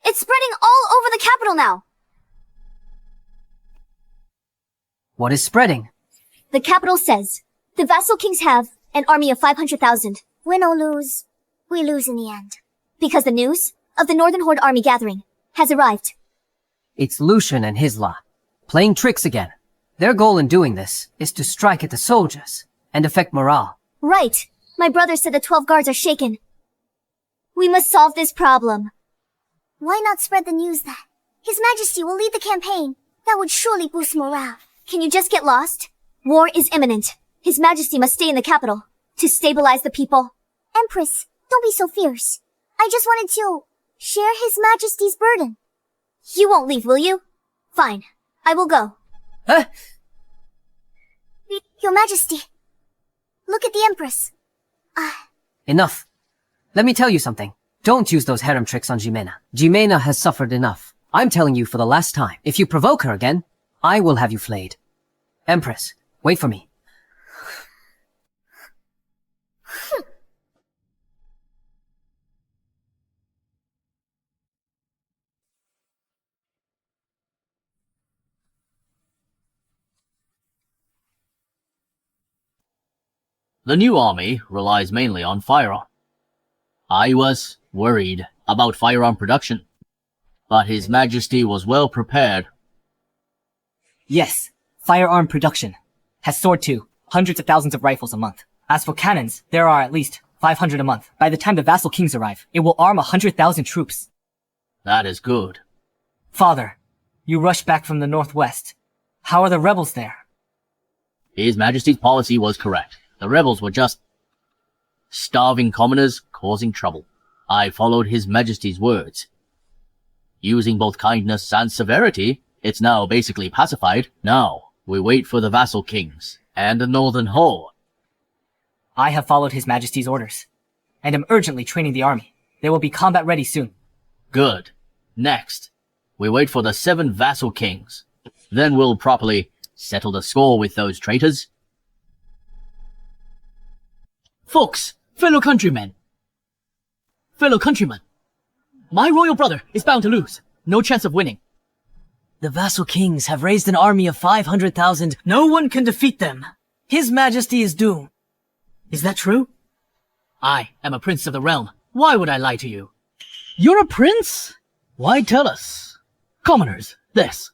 It's spreading all over the capital now. What is spreading? The capital says, the vassal kings have an army of 500,000. Win or lose, we lose in the end. Because the news of the Northern Horde army gathering has arrived. It's Lucian and his lot, playing tricks again. Their goal in doing this is to strike at the soldiers and affect morale. Right. My brother said the 12 guards are shaken. We must solve this problem. Why not spread the news that His Majesty will lead the campaign? That would surely boost morale. Can you just get lost? War is imminent. His Majesty must stay in the capital to stabilize the people. Empress, don't be so fierce. I just wanted to share His Majesty's burden. You won't leave, will you? Fine. I will go. Huh? Your Majesty. Look at the Empress. Enough. Let me tell you something. Don't use those harem tricks on Jimena. Jimena has suffered enough. I'm telling you for the last time. If you provoke her again, I will have you flayed. Empress, wait for me. The new army relies mainly on firearm. I was worried about firearm production, but His Majesty was well prepared. Yes, firearm production has soared to hundreds of thousands of rifles a month. As for cannons, there are at least 500 a month. By the time the vassal kings arrive, it will arm 100,000 troops. That is good. Father, you rushed back from the northwest. How are the rebels there? His Majesty's policy was correct. The rebels were just starving commoners causing trouble. I followed His Majesty's words. Using both kindness and severity, it's now basically pacified. Now, we wait for the vassal kings and the Northern Horde. I have followed His Majesty's orders, and am urgently training the army. They will be combat ready soon. Good. Next, We wait for the 7 vassal kings. Then we'll properly settle the score with those traitors. Folks, fellow countrymen, my royal brother is bound to lose. No chance of winning. The vassal kings have raised an army of 500,000. No one can defeat them. His Majesty is doomed. Is that true? I am a prince of the realm. Why would I lie to you? You're a prince? Why tell us? Commoners, this.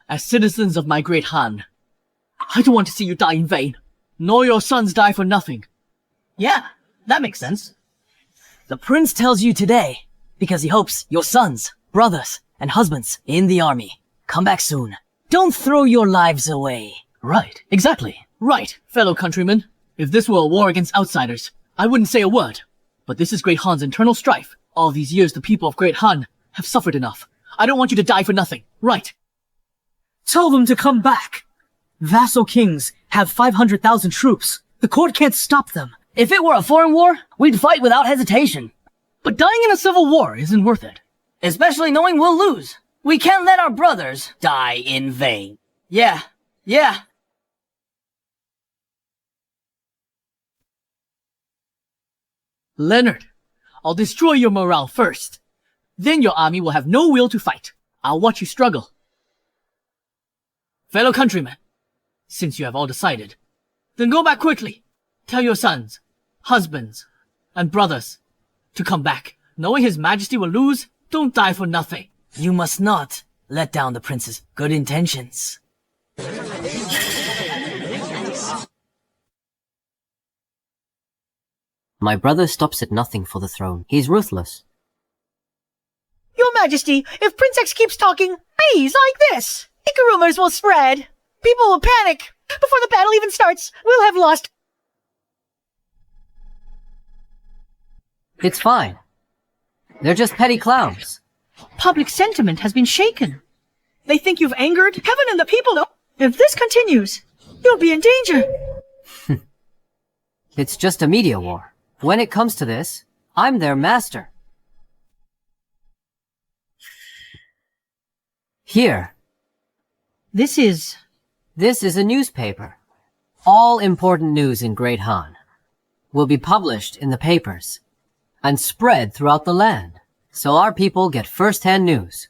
As citizens of my great Han, I don't want to see you die in vain, nor your sons die for nothing. Yeah, that makes sense. The prince tells you today because he hopes your sons, brothers, and husbands in the army come back soon. Don't throw your lives away. Right, exactly. Right, fellow countrymen. If this were a war against outsiders, I wouldn't say a word. But this is Great Han's internal strife. All these years the people of Great Han have suffered enough. I don't want you to die for nothing. Right. Tell them to come back. Vassal kings have 500,000 troops. The court can't stop them. If it were a foreign war, we'd fight without hesitation. But dying in a civil war isn't worth it. Especially knowing we'll lose. We can't let our brothers die in vain. Yeah. Leonard, I'll destroy your morale first. Then your army will have no will to fight. I'll watch you struggle. Fellow countrymen, since you have all decided, then go back quickly. Tell your sons, husbands, and brothers to come back. Knowing His Majesty will lose, don't die for nothing. You must not let down the prince's good intentions. My brother stops at nothing for the throne. He's ruthless. Your Majesty, if Prince X keeps talking, please, like this, think rumors will spread. People will panic. Before the battle even starts, we'll have lost. It's fine. They're just petty clowns. Public sentiment has been shaken. They think you've angered heaven and the people. If this continues, you'll be in danger. It's just a media war. When it comes to this, I'm their master. Here. This is a newspaper. All important news in Great Han will be published in the papers and spread throughout the land, so our people get first-hand news.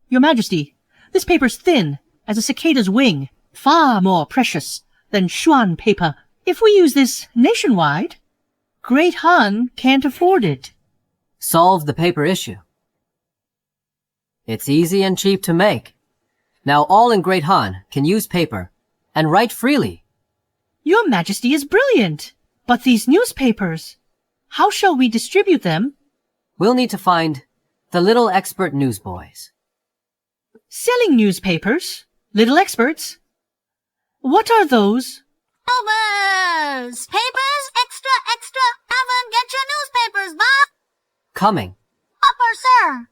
Your Majesty, this paper's thin as a cicada's wing, far more precious than Xuan paper. If we use this nationwide, Great Han can't afford it. Solve the paper issue. It's easy and cheap to make. Now all in Great Han can use paper and write freely. Your Majesty is brilliant. But these newspapers, how shall we distribute them? We'll need to find the little expert newsboys. Selling newspapers? Little experts? What are those? Overs! Papers, extra! Evan, get your newspapers, Bob! Coming. Upper, sir!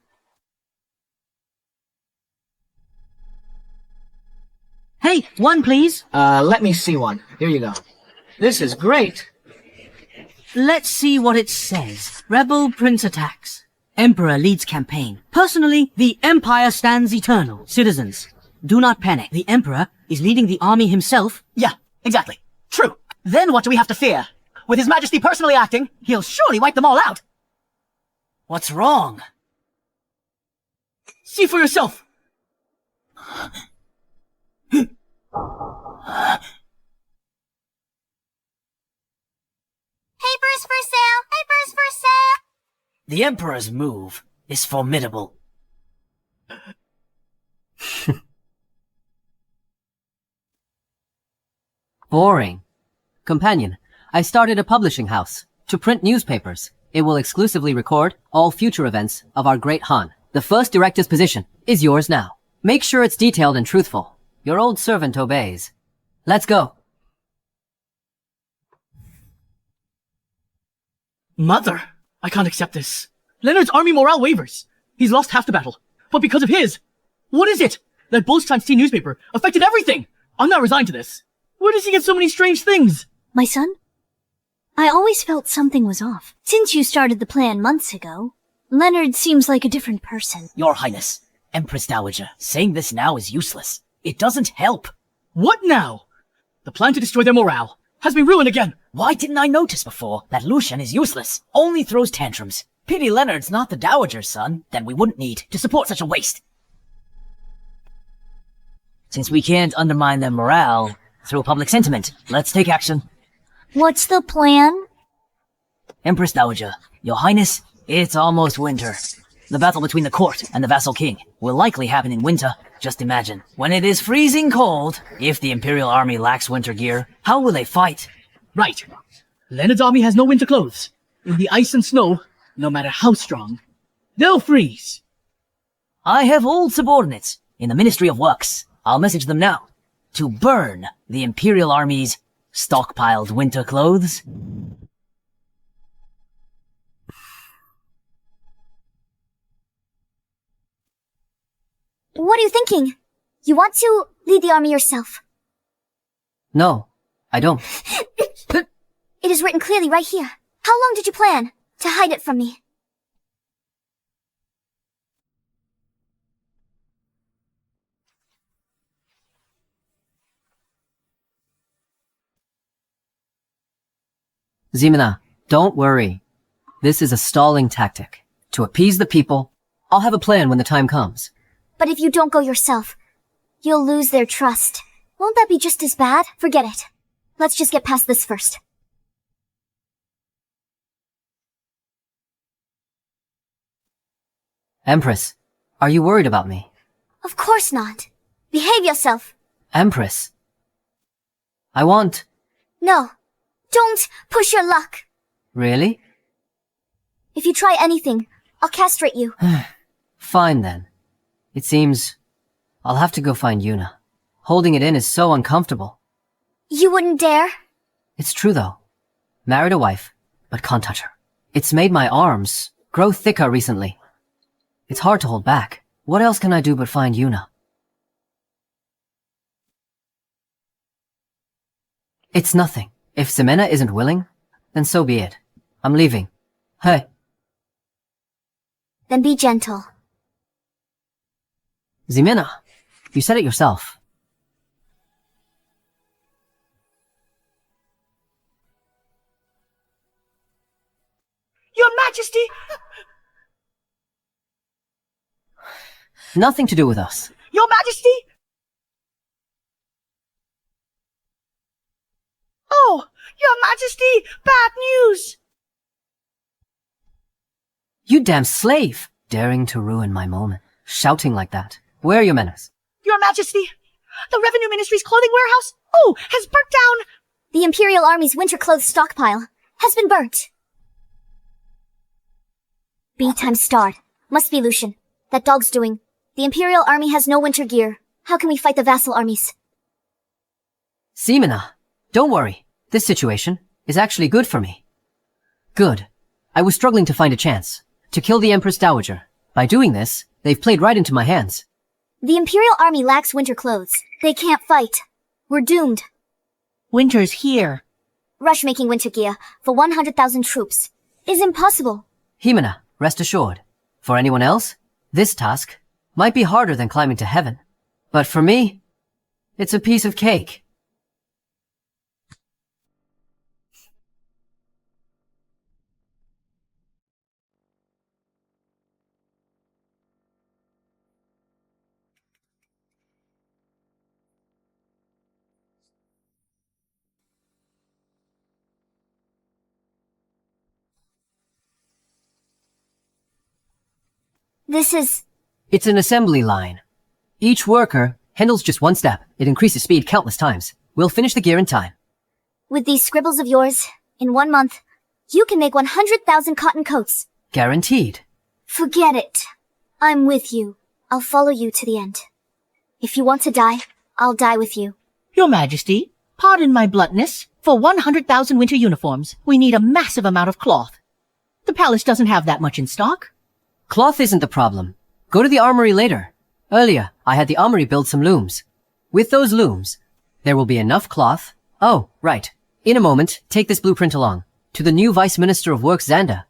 Hey, one please. Let me see one. Here you go. This is great. Let's see what it says. Rebel Prince attacks. Emperor leads campaign. Personally, the Empire stands eternal. Citizens, do not panic. The Emperor is leading the army himself. Yeah, exactly. True. Then what do we have to fear? With His Majesty personally acting, he'll surely wipe them all out. What's wrong? See for yourself. Papers for sale! Papers for sale! The Emperor's move is formidable. Boring. Companion, I started a publishing house to print newspapers. It will exclusively record all future events of our Great Han. The first director's position is yours now. Make sure it's detailed and truthful. Your old servant obeys. Let's go. Mother, I can't accept this. Leonard's army morale wavers. He's lost half the battle. But because of his, what is it? That Bolstein's newspaper affected everything. I'm not resigned to this. Where does he get so many strange things? My son? I always felt something was off. Since you started the plan months ago, Leonard seems like a different person. Your Highness, Empress Dowager, saying this now is useless. It doesn't help. What now? The plan to destroy their morale has been ruined again. Why didn't I notice before that Lucian is useless, only throws tantrums? Pity Leonard's not the Dowager's son, then we wouldn't need to support such a waste. Since we can't undermine their morale through public sentiment, let's take action. What's the plan? Empress Dowager, Your Highness, it's almost winter. The battle between the court and the vassal king will likely happen in winter. Just imagine, when it is freezing cold, if the Imperial army lacks winter gear, how will they fight? Right. Leonard's army has no winter clothes. In the ice and snow, no matter how strong, they'll freeze. I have old subordinates in the Ministry of Works. I'll message them now to burn the Imperial army's stockpiled winter clothes. What are you thinking? You want to lead the army yourself? No, I don't. It is written clearly right here. How long did you plan to hide it from me? Ximena, don't worry. This is a stalling tactic. To appease the people, I'll have a plan when the time comes. But if you don't go yourself, you'll lose their trust. Won't that be just as bad? Forget it. Let's just get past this first. Empress, are you worried about me? Of course not. Behave yourself. Empress. I want... No. Don't push your luck. Really? If you try anything, I'll castrate you. Fine then. It seems I'll have to go find Yuna. Holding it in is so uncomfortable. You wouldn't dare? It's true though. Married a wife, but can't touch her. It's made my arms grow thicker recently. It's hard to hold back. What else can I do but find Yuna? It's nothing. If Ximena isn't willing, then so be it. I'm leaving. Hey. Then be gentle. Ximena, you said it yourself. Your Majesty! Nothing to do with us. Your Majesty! Oh, Your Majesty! Bad news! You damn slave! Daring to ruin my moment. Shouting like that. Where are your manners? Your Majesty! The Revenue Ministry's clothing warehouse, has burnt down! The Imperial Army's winter clothes stockpile has been burnt. B times starred. Must be Lucian. That dog's doing. The Imperial Army has no winter gear. How can we fight the vassal armies? Ximena, don't worry. This situation is actually good for me. Good. I was struggling to find a chance to kill the Empress Dowager. By doing this, they've played right into my hands. The Imperial Army lacks winter clothes. They can't fight. We're doomed. Winter's here. Rush making winter gear for 100,000 troops is impossible. Ximena, rest assured. For anyone else, this task might be harder than climbing to heaven. But for me, it's a piece of cake. It's an assembly line. Each worker handles just one step. It increases speed countless times. We'll finish the gear in time. With these scribbles of yours, in 1 month, you can make 100,000 cotton coats. Guaranteed. Forget it. I'm with you. I'll follow you to the end. If you want to die, I'll die with you. Your Majesty, pardon my bluntness. For 100,000 winter uniforms, we need a massive amount of cloth. The palace doesn't have that much in stock. Cloth isn't the problem. Go to the armory later. Earlier, I had the armory build some looms. With those looms, there will be enough cloth. Oh, right. In a moment, take this blueprint along to the new Vice Minister of Works, Xander,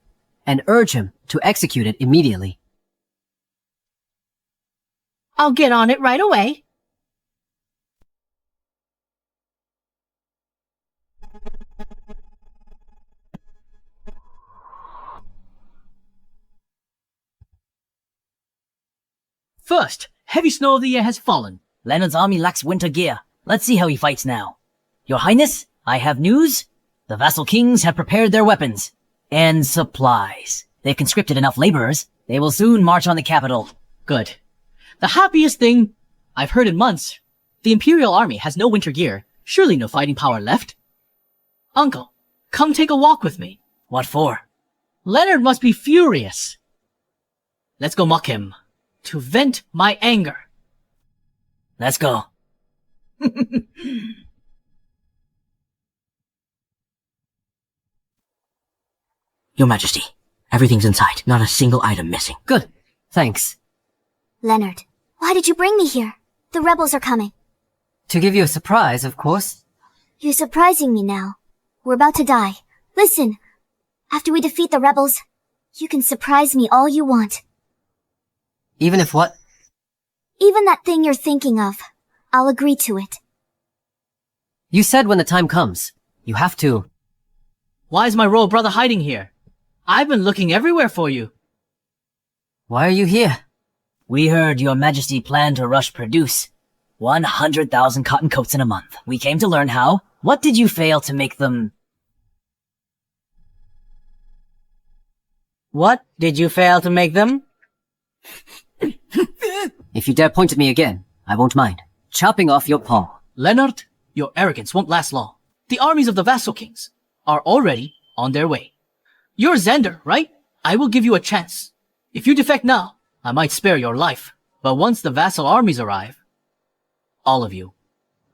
and urge him to execute it immediately. I'll get on it right away. First, heavy snow of the year has fallen. Leonard's army lacks winter gear. Let's see how he fights now. Your Highness, I have news. The vassal kings have prepared their weapons and supplies. They've conscripted enough laborers. They will soon march on the capital. Good. The happiest thing I've heard in months. The Imperial Army has no winter gear. Surely no fighting power left. Uncle, come take a walk with me. What for? Leonard must be furious. Let's go mock him. To vent my anger. Let's go. Your Majesty, everything's inside. Not a single item missing. Good. Thanks. Leonard, why did you bring me here? The rebels are coming. To give you a surprise, of course. You're surprising me now. We're about to die. Listen, after we defeat the rebels, you can surprise me all you want. Even if what? Even that thing you're thinking of. I'll agree to it. You said when the time comes. You have to. Why is my royal brother hiding here? I've been looking everywhere for you. Why are you here? We heard your Majesty planned to rush produce 100,000 cotton coats in a month. We came to learn how. What did you fail to make them? What did you fail to make them? If you dare point at me again, I won't mind. Chopping off your paw. Leonard, your arrogance won't last long. The armies of the vassal kings are already on their way. You're Xander, right? I will give you a chance. If you defect now, I might spare your life. But once the vassal armies arrive, all of you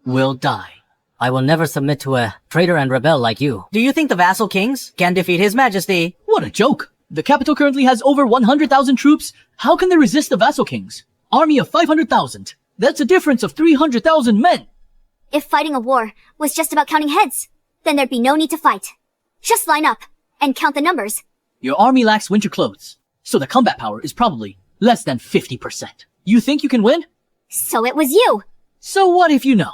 will die. I will never submit to a traitor and rebel like you. Do you think the vassal kings can defeat His Majesty? What a joke! The capital currently has over 100,000 troops. How can they resist the vassal kings? Army of 500,000. That's a difference of 300,000 men. If fighting a war was just about counting heads, then there'd be no need to fight. Just line up and count the numbers. Your army lacks winter clothes, so the combat power is probably less than 50%. You think you can win? So it was you! So what if you know?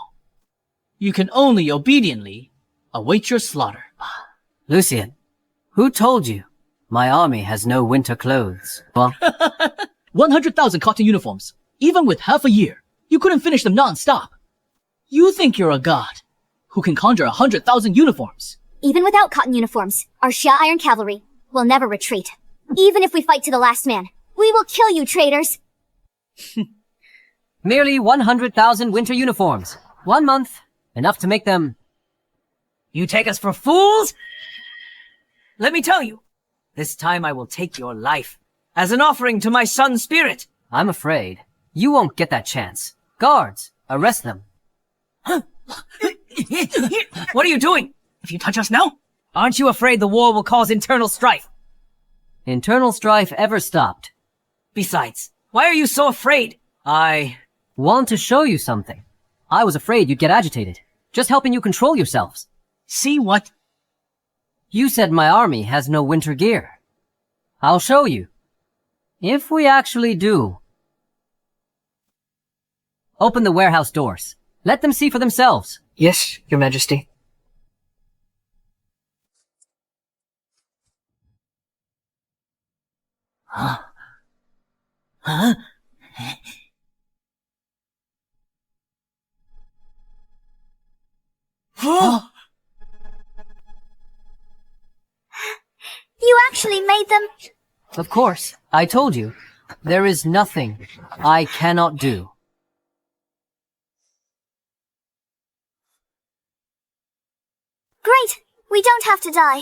You can only obediently await your slaughter. Lucian, who told you? My army has no winter clothes. Well, 100,000 cotton uniforms. Even with half a year, you couldn't finish them non-stop. You think you're a god who can conjure 100,000 uniforms. Even without cotton uniforms, our Shia Iron Cavalry will never retreat. Even if we fight to the last man, we will kill you, traitors! merely 100,000 winter uniforms. 1 month. Enough to make them... You take us for fools? Let me tell you, this time I will take your life as an offering to my son's spirit. I'm afraid you won't get that chance. Guards, arrest them. What are you doing? If you touch us now, aren't you afraid the war will cause internal strife? Internal strife ever stopped. Besides, why are you so afraid? I want to show you something. I was afraid you'd get agitated. Just helping you control yourselves. See what? You said my army has no winter gear. I'll show you. If we actually do. Open the warehouse doors. Let them see for themselves. Yes, Your Majesty. Huh? Huh? You actually made them? Of course. I told you. There is nothing I cannot do. Great! We don't have to die.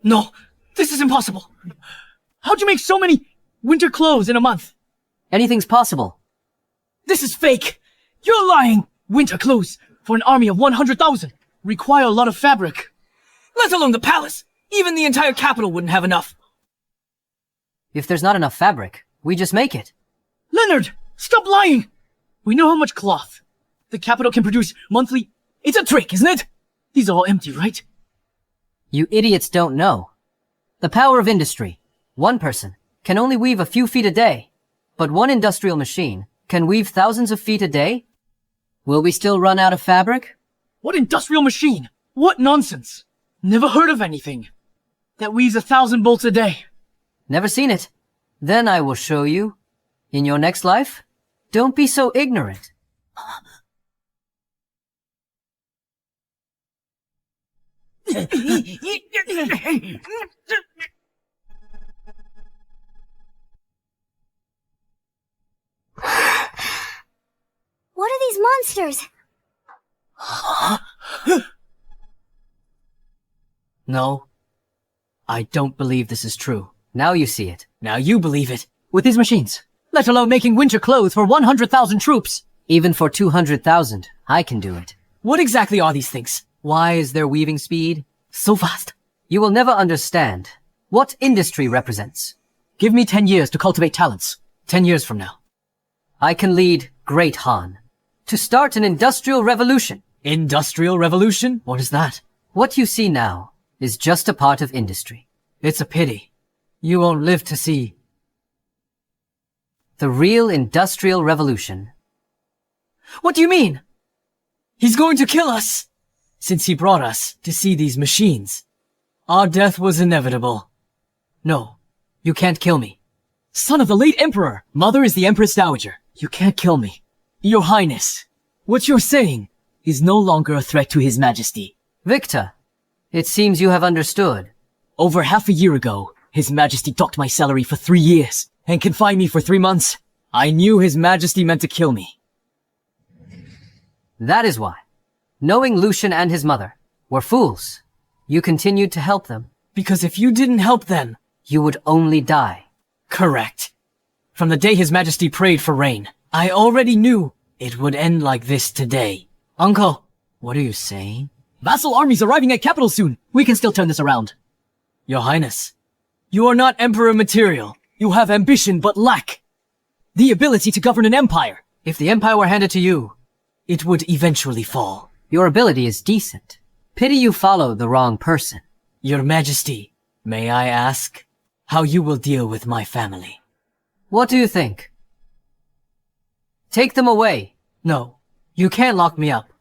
No, this is impossible. How'd you make so many winter clothes in a month? Anything's possible. This is fake. You're lying. Winter clothes for an army of 100,000 require a lot of fabric. Let alone the palace. Even the entire capital wouldn't have enough. If there's not enough fabric, we just make it. Leonard, stop lying. We know how much cloth the capital can produce monthly. It's a trick, isn't it? These are all empty, right? You idiots don't know. The power of industry. One person can only weave a few feet a day, but one industrial machine can weave thousands of feet a day? Will we still run out of fabric? What industrial machine? What nonsense! Never heard of anything that weaves 1,000 bolts a day. Never seen it. Then I will show you. In your next life? Don't be so ignorant. What are these monsters? No. I don't believe this is true. Now you see it. Now you believe it. With these machines, let alone making winter clothes for 100,000 troops. Even for 200,000, I can do it. What exactly are these things? Why is their weaving speed So fast. You will never understand what industry represents. Give me 10 years to cultivate talents. 10 years from now, I can lead Great Han to start an industrial revolution. Industrial revolution? What is that? What you see now is just a part of industry. It's a pity. You won't live to see the real industrial revolution. What do you mean? He's going to kill us! Since he brought us to see these machines, our death was inevitable. No, you can't kill me. Son of the late Emperor, Mother is the Empress Dowager. You can't kill me. Your Highness, what you're saying is no longer a threat to His Majesty. Victor, it seems you have understood. Over half a year ago, His Majesty docked my salary for 3 years and confined me for 3 months. I knew His Majesty meant to kill me. That is why, knowing Lucian and his mother were fools, you continued to help them. Because if you didn't help them, you would only die. Correct. From the day His Majesty prayed for rain, I already knew it would end like this today. Uncle, what are you saying? Vassal armies arriving at capital soon. We can still turn this around. Your Highness, you are not Emperor material. You have ambition but lack the ability to govern an empire. If the empire were handed to you, it would eventually fall. Your ability is decent. Pity you followed the wrong person. Your Majesty, may I ask how you will deal with my family? What do you think? Take them away. No, you can't lock me up.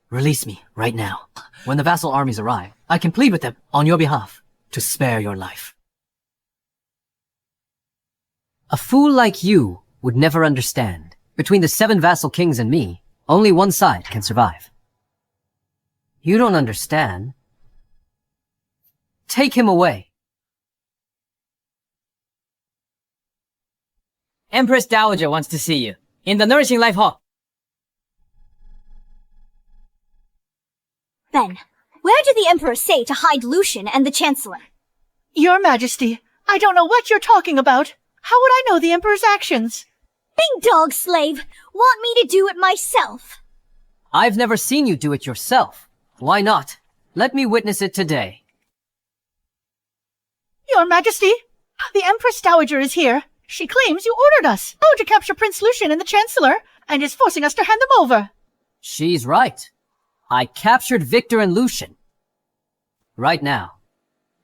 Release me right now. When the vassal armies arrive, I can plead with them on your behalf to spare your life. A fool like you would never understand. Between the 7 vassal kings and me, only one side can survive. You don't understand. Take him away. Empress Dowager wants to see you. In the Nourishing Life Hall. Then, where did the Emperor say to hide Lucian and the Chancellor? Your Majesty, I don't know what you're talking about. How would I know the Emperor's actions? Big dog slave! Want me to do it myself? I've never seen you do it yourself. Why not? Let me witness it today. Your Majesty, the Empress Dowager is here. She claims you ordered us to capture Prince Lucian and the Chancellor, and is forcing us to hand them over. She's right. I captured Victor and Lucian. Right now.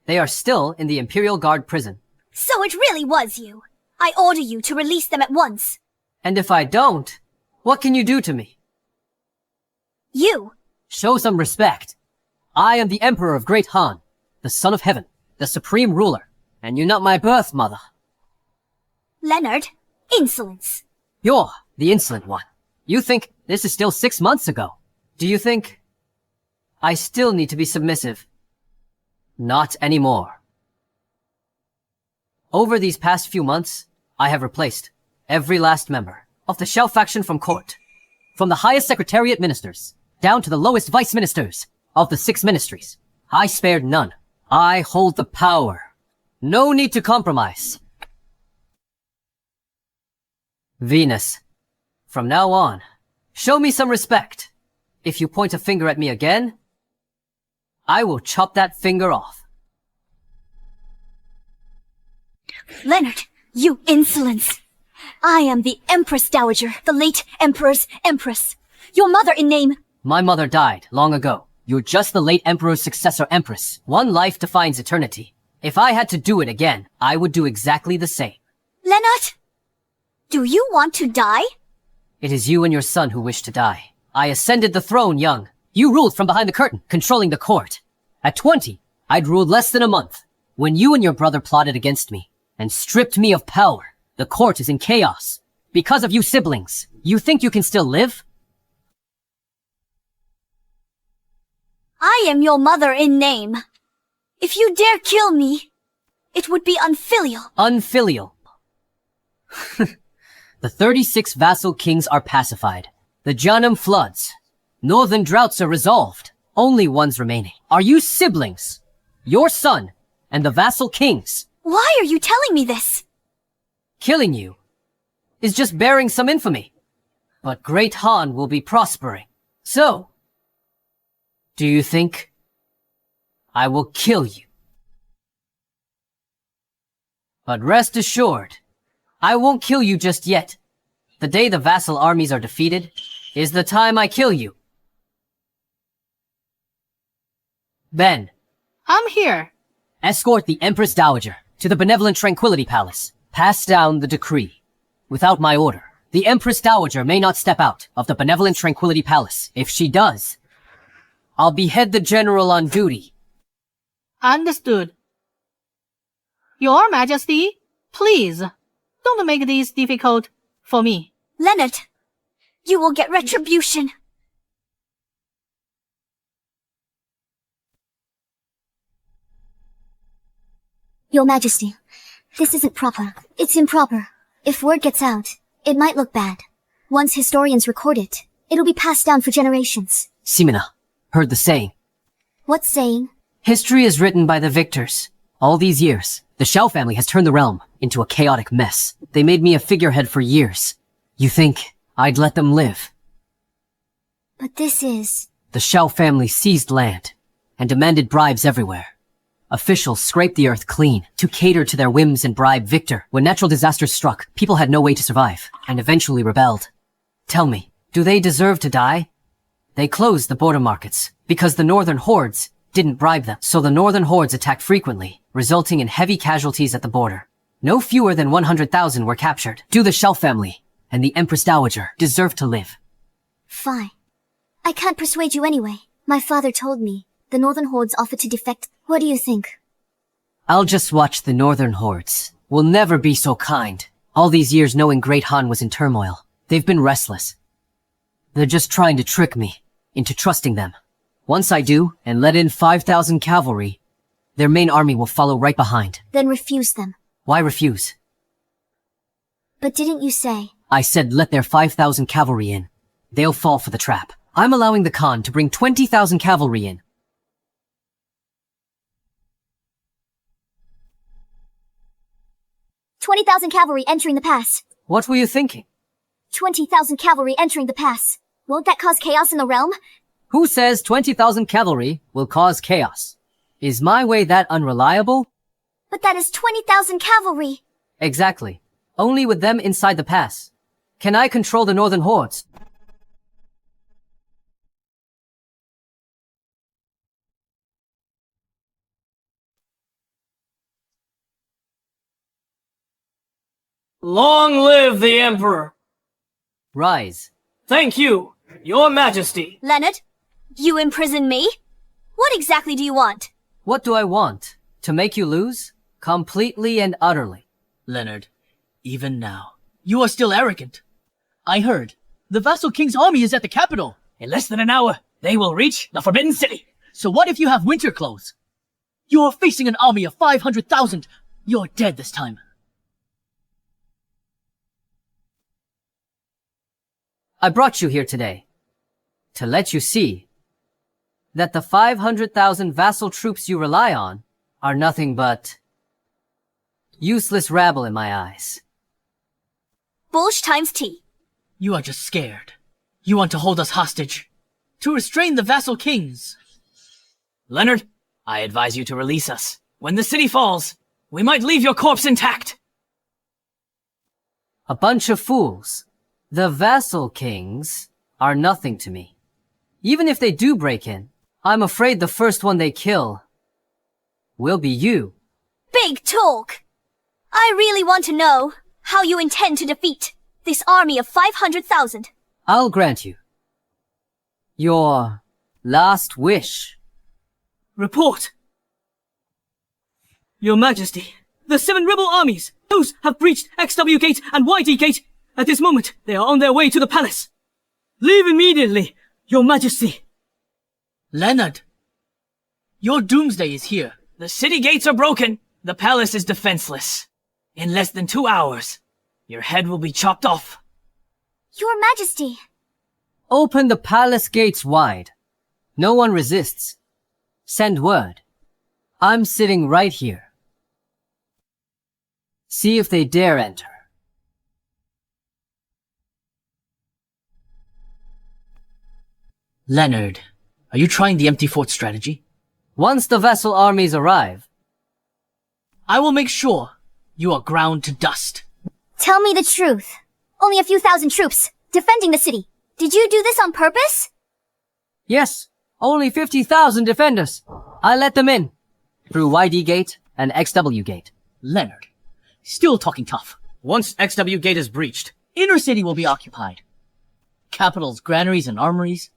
They are still in the Imperial Guard prison. So it really was you. I order you to release them at once. And if I don't, what can you do to me? You. Show some respect. I am the Emperor of Great Han, the Son of Heaven, the Supreme Ruler, and you're not my birth mother. Leonard, insolence. You're the insolent one. You think this is still 6 months ago. Do you think I still need to be submissive? Not anymore. Over these past few months, I have replaced every last member of the Shell faction from court. From the highest Secretariat ministers, down to the lowest vice ministers of the 6 ministries. I spared none. I hold the power. No need to compromise. Venus, from now on, show me some respect. If you point a finger at me again, I will chop that finger off. Leonard, you insolence. I am the Empress Dowager, the late Emperor's Empress. Your mother in name. My mother died long ago. You're just the late Emperor's successor Empress. One life defines eternity. If I had to do it again, I would do exactly the same. Leonard? Do you want to die? It is you and your son who wish to die. I ascended the throne young. You ruled from behind the curtain, controlling the court. At 20, I'd ruled less than a month. When you and your brother plotted against me and stripped me of power, the court is in chaos. Because of you siblings, you think you can still live? I am your mother in name. If you dare kill me, it would be unfilial. Unfilial. The 36 vassal kings are pacified. The Janum floods. Northern droughts are resolved. Only one's remaining. Are you siblings? Your son and the vassal kings. Why are you telling me this? Killing you is just bearing some infamy. But Great Han will be prospering. So, do you think I will kill you? But rest assured, I won't kill you just yet. The day the vassal armies are defeated is the time I kill you. Ben. I'm here. Escort the Empress Dowager to the Benevolent Tranquility Palace. Pass down the decree. Without my order, the Empress Dowager may not step out of the Benevolent Tranquility Palace. If she does, I'll behead the general on duty. Understood. Your Majesty, please, don't make this difficult for me. Leonard, you will get retribution. Your Majesty, this isn't proper. It's improper. If word gets out, it might look bad. Once historians record it, it'll be passed down for generations. Simina, heard the saying. What saying? History is written by the victors. All these years, the Shao family has turned the realm into a chaotic mess. They made me a figurehead for years. You think I'd let them live? But this is... The Shao family seized land and demanded bribes everywhere. Officials scraped the earth clean to cater to their whims and bribe Victor. When natural disasters struck, people had no way to survive and eventually rebelled. Tell me, do they deserve to die? They closed the border markets because the northern hordes didn't bribe them. So the northern hordes attacked frequently, resulting in heavy casualties at the border. No fewer than 100,000 were captured. Do the Shao family and the Empress Dowager deserve to live? Fine. I can't persuade you anyway. My father told me the northern hordes offered to defect. What do you think? I'll just watch the northern hordes. Will never be so kind. All these years knowing Great Han was in turmoil. They've been restless. They're just trying to trick me into trusting them. Once I do, and let in 5,000 cavalry, their main army will follow right behind. Then refuse them. Why refuse? But didn't you say? I said let their 5,000 cavalry in. They'll fall for the trap. I'm allowing the Khan to bring 20,000 cavalry in. $20,000 cavalry entering the pass. What were you thinking? 20,000 cavalry entering the pass. Won't that cause chaos in the realm? Who says 20,000 cavalry will cause chaos? Is my way that unreliable? But that is 20,000 cavalry. Exactly. Only with them inside the pass. Can I control the northern hordes? Long live the Emperor! Rise. Thank you, Your Majesty. Leonard, you imprison me? What exactly do you want? What do I want? To make you lose? Completely and utterly. Leonard, even now, you are still arrogant. I heard. The vassal king's army is at the capital. In less than an hour, they will reach the Forbidden City. So what if you have winter clothes? You're facing an army of 500,000. You're dead this time. I brought you here today to let you see that the 500,000 vassal troops you rely on are nothing but useless rabble in my eyes. Bullsh times T. You are just scared. You want to hold us hostage. To restrain the vassal kings. Leonard, I advise you to release us. When the city falls, we might leave your corpse intact. A bunch of fools. The vassal kings are nothing to me. Even if they do break in, I'm afraid the first one they kill will be you. Big talk! I really want to know how you intend to defeat this army of 500,000. I'll grant you your last wish. Report! Your Majesty, the 7 rebel armies, those have breached XW Gate and YD Gate. At this moment, they are on their way to the palace. Leave immediately, Your Majesty. Leonard, your doomsday is here. The city gates are broken. The palace is defenseless. In less than 2 hours, your head will be chopped off. Your Majesty. Open the palace gates wide. No one resists. Send word. I'm sitting right here. See if they dare enter. Leonard, are you trying the empty fort strategy? Once the vassal armies arrive, I will make sure you are ground to dust. Tell me the truth. Only a few thousand troops, defending the city. Did you do this on purpose? yes, only 50,000 defenders. I let them in. Through YD Gate and XW Gate. Leonard, still talking tough. Once XW Gate is breached, Inner city will be occupied. Capital's granaries and armories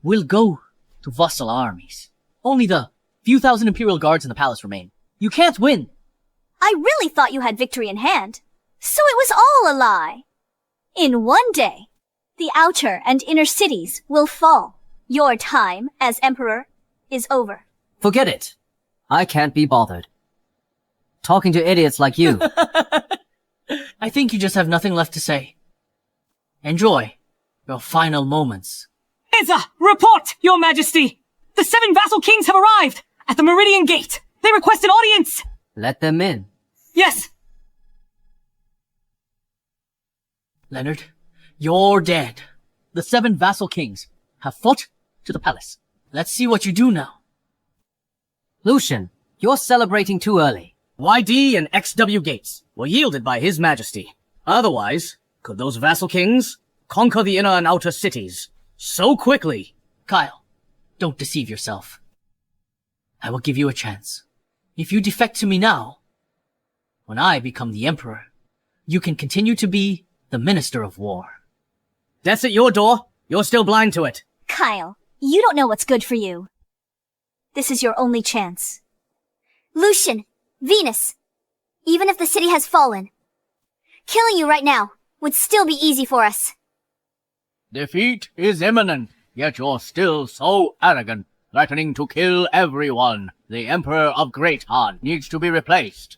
will go to vassal armies. Only the few thousand Imperial guards in the palace remain. You can't win. I really thought you had victory in hand. So it was all a lie. In one day, the outer and inner cities will fall. Your time as emperor is over. Forget it. I can't be bothered. Talking to idiots like you. I think you just have nothing left to say. Enjoy your final moments. EDSA, report, Your Majesty! The 7 vassal kings have arrived at the Meridian Gate. They request an audience. Let them in. Yes. Leonard, you're dead. The 7 vassal kings have fought to the palace. Let's see what you do now. Lucian, you're celebrating too early. YD and XW Gates were yielded by His Majesty. Otherwise, could those vassal kings conquer the inner and outer cities so quickly? Kyle, don't deceive yourself. I will give you a chance. If you defect to me now, when I become the emperor, you can continue to be the Minister of War. That's at your door. You're still blind to it. Kyle, you don't know what's good for you. This is your only chance. Lucian, Venus. Even if the city has fallen, killing you right now would still be easy for us. Defeat is imminent, yet you're still so arrogant, threatening to kill everyone. The Emperor of Great Han needs to be replaced.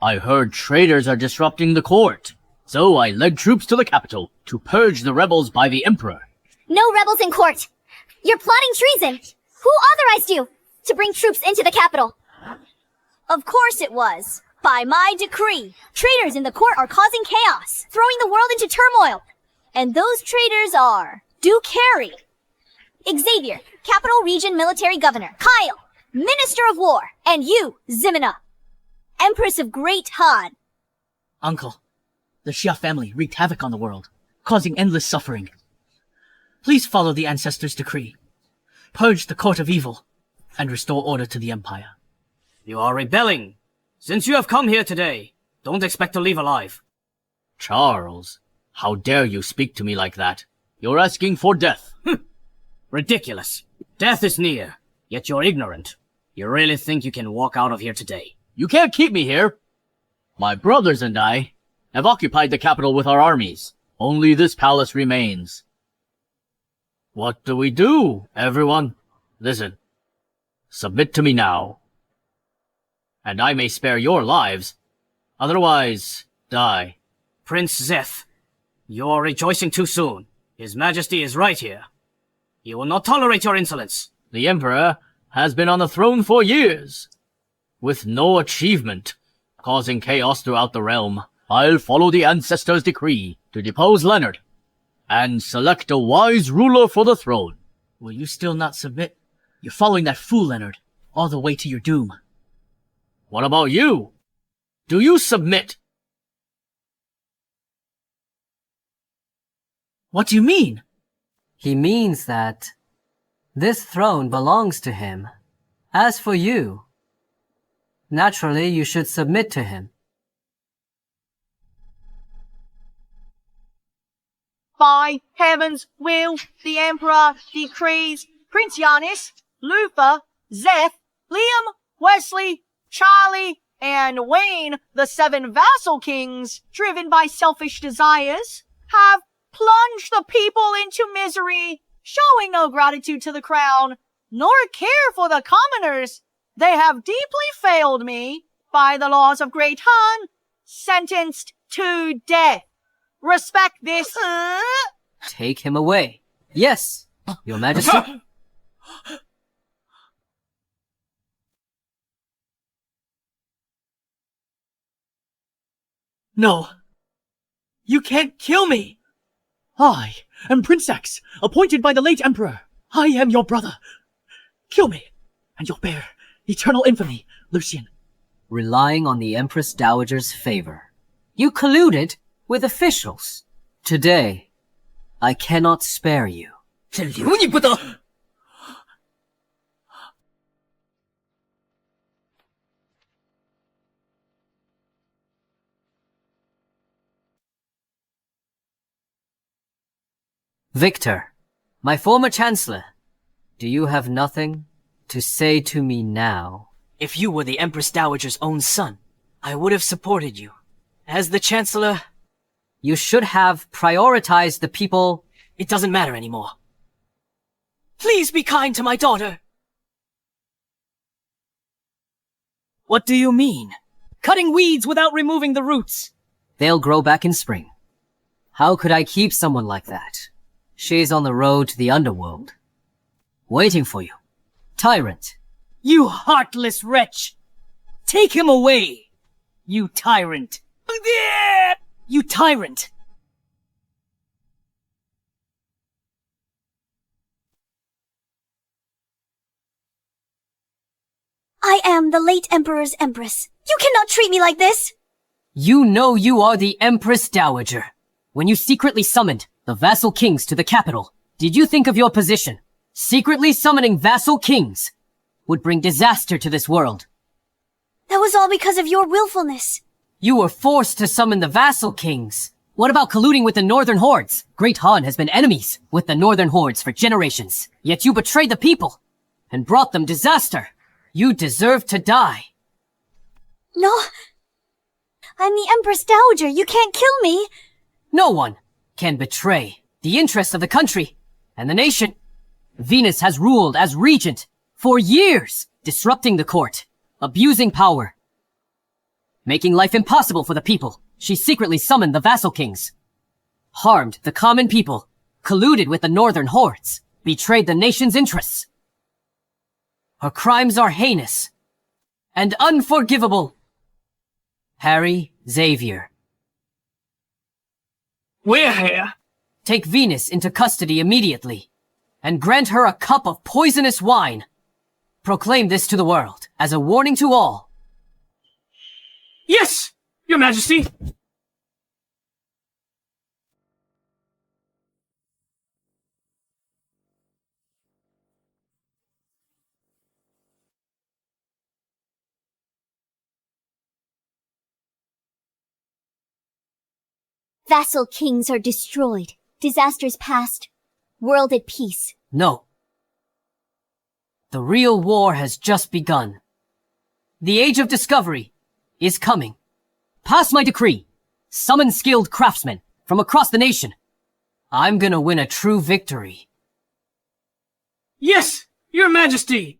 I heard traitors are disrupting the court, so I led troops to the capital to purge the rebels by the Emperor. No rebels in court. You're plotting treason. Who authorized you to bring troops into the capital? Of course it was. By my decree. Traitors in the court are causing chaos, throwing the world into turmoil. And those traitors are Duke Harry, Xavier, Capital Region Military Governor, Kyle, Minister of War, and you, Ximena, Empress of Great Han. Uncle, the Xia family wreaked havoc on the world, causing endless suffering. Please follow the ancestors' decree. Purge the court of evil, and restore order to the empire. You are rebelling. Since you have come here today, don't expect to leave alive. Charles, how dare you speak to me like that? You're asking for death. Ridiculous. Death is near, yet you're ignorant. You really think you can walk out of here today? You can't keep me here. My brothers and I have occupied the capital with our armies. Only this palace remains. What do we do, everyone? Listen. Submit to me now. And I may spare your lives. Otherwise, die. Prince Zeth, you're rejoicing too soon. His Majesty is right here. He will not tolerate your insolence. The Emperor has been on the throne for years, with no achievement, causing chaos throughout the realm. I'll follow the ancestors' decree to depose Leonard and select a wise ruler for the throne. Will you still not submit? You're following that fool, Leonard, all the way to your doom. What about you? Do you submit? What do you mean? He means that This throne belongs to him. As for you, naturally you should submit to him. By heaven's will, the Emperor decrees Prince Giannis, Luther, Zeth, Liam, Wesley, Charlie, and Wayne, the 7 vassal kings, driven by selfish desires, have plunged the people into misery, showing no gratitude to the crown, nor care for the commoners. They have deeply failed me, by the laws of Great Han, sentenced to death. Respect this. Take him away. Yes, Your Majesty. No. You can't kill me. I am Prince X, appointed by the late Emperor. I am your brother. Kill me, and you'll bear eternal infamy, Lucian. Relying on the Empress Dowager's favor, you colluded with officials. Today, I cannot spare you. Victor, my former Chancellor, do you have nothing to say to me now? If you were the Empress Dowager's own son, I would have supported you. As the Chancellor... You should have prioritized the people. It doesn't matter anymore. Please be kind to my daughter. What do you mean? Cutting weeds without removing the roots. They'll grow back in spring. How could I keep someone like that? She's on the road to the underworld. Waiting for you. Tyrant. You heartless wretch! Take him away! You tyrant! You tyrant! I am the late Emperor's Empress. You cannot treat me like this! You know you are the Empress Dowager. When you secretly summoned the vassal kings to the capital, did you think of your position? Secretly summoning vassal kings would bring disaster to this world. That was all because of your willfulness. You were forced to summon the vassal kings. What about colluding with the Northern Hordes? Great Han has been enemies with the Northern Hordes for generations. Yet you betrayed the people and brought them disaster. You deserve to die. No. I'm the Empress Dowager. You can't kill me. No one can betray the interests of the country and the nation. Venus has ruled as regent for years, disrupting the court, abusing power, making life impossible for the people. She secretly summoned the vassal kings, harmed the common people, colluded with the Northern Hordes, betrayed the nation's interests. Her crimes are heinous and unforgivable. Harry Xavier. We're here. Take Venus into custody immediately and grant her a cup of poisonous wine. Proclaim this to the world as a warning to all. Yes, Your Majesty. Vassal kings are destroyed. Disasters past. World at peace. No. The real war has just begun. The age of discovery is coming. Pass my decree. Summon skilled craftsmen from across the nation. I'm gonna win a true victory. Yes, Your Majesty.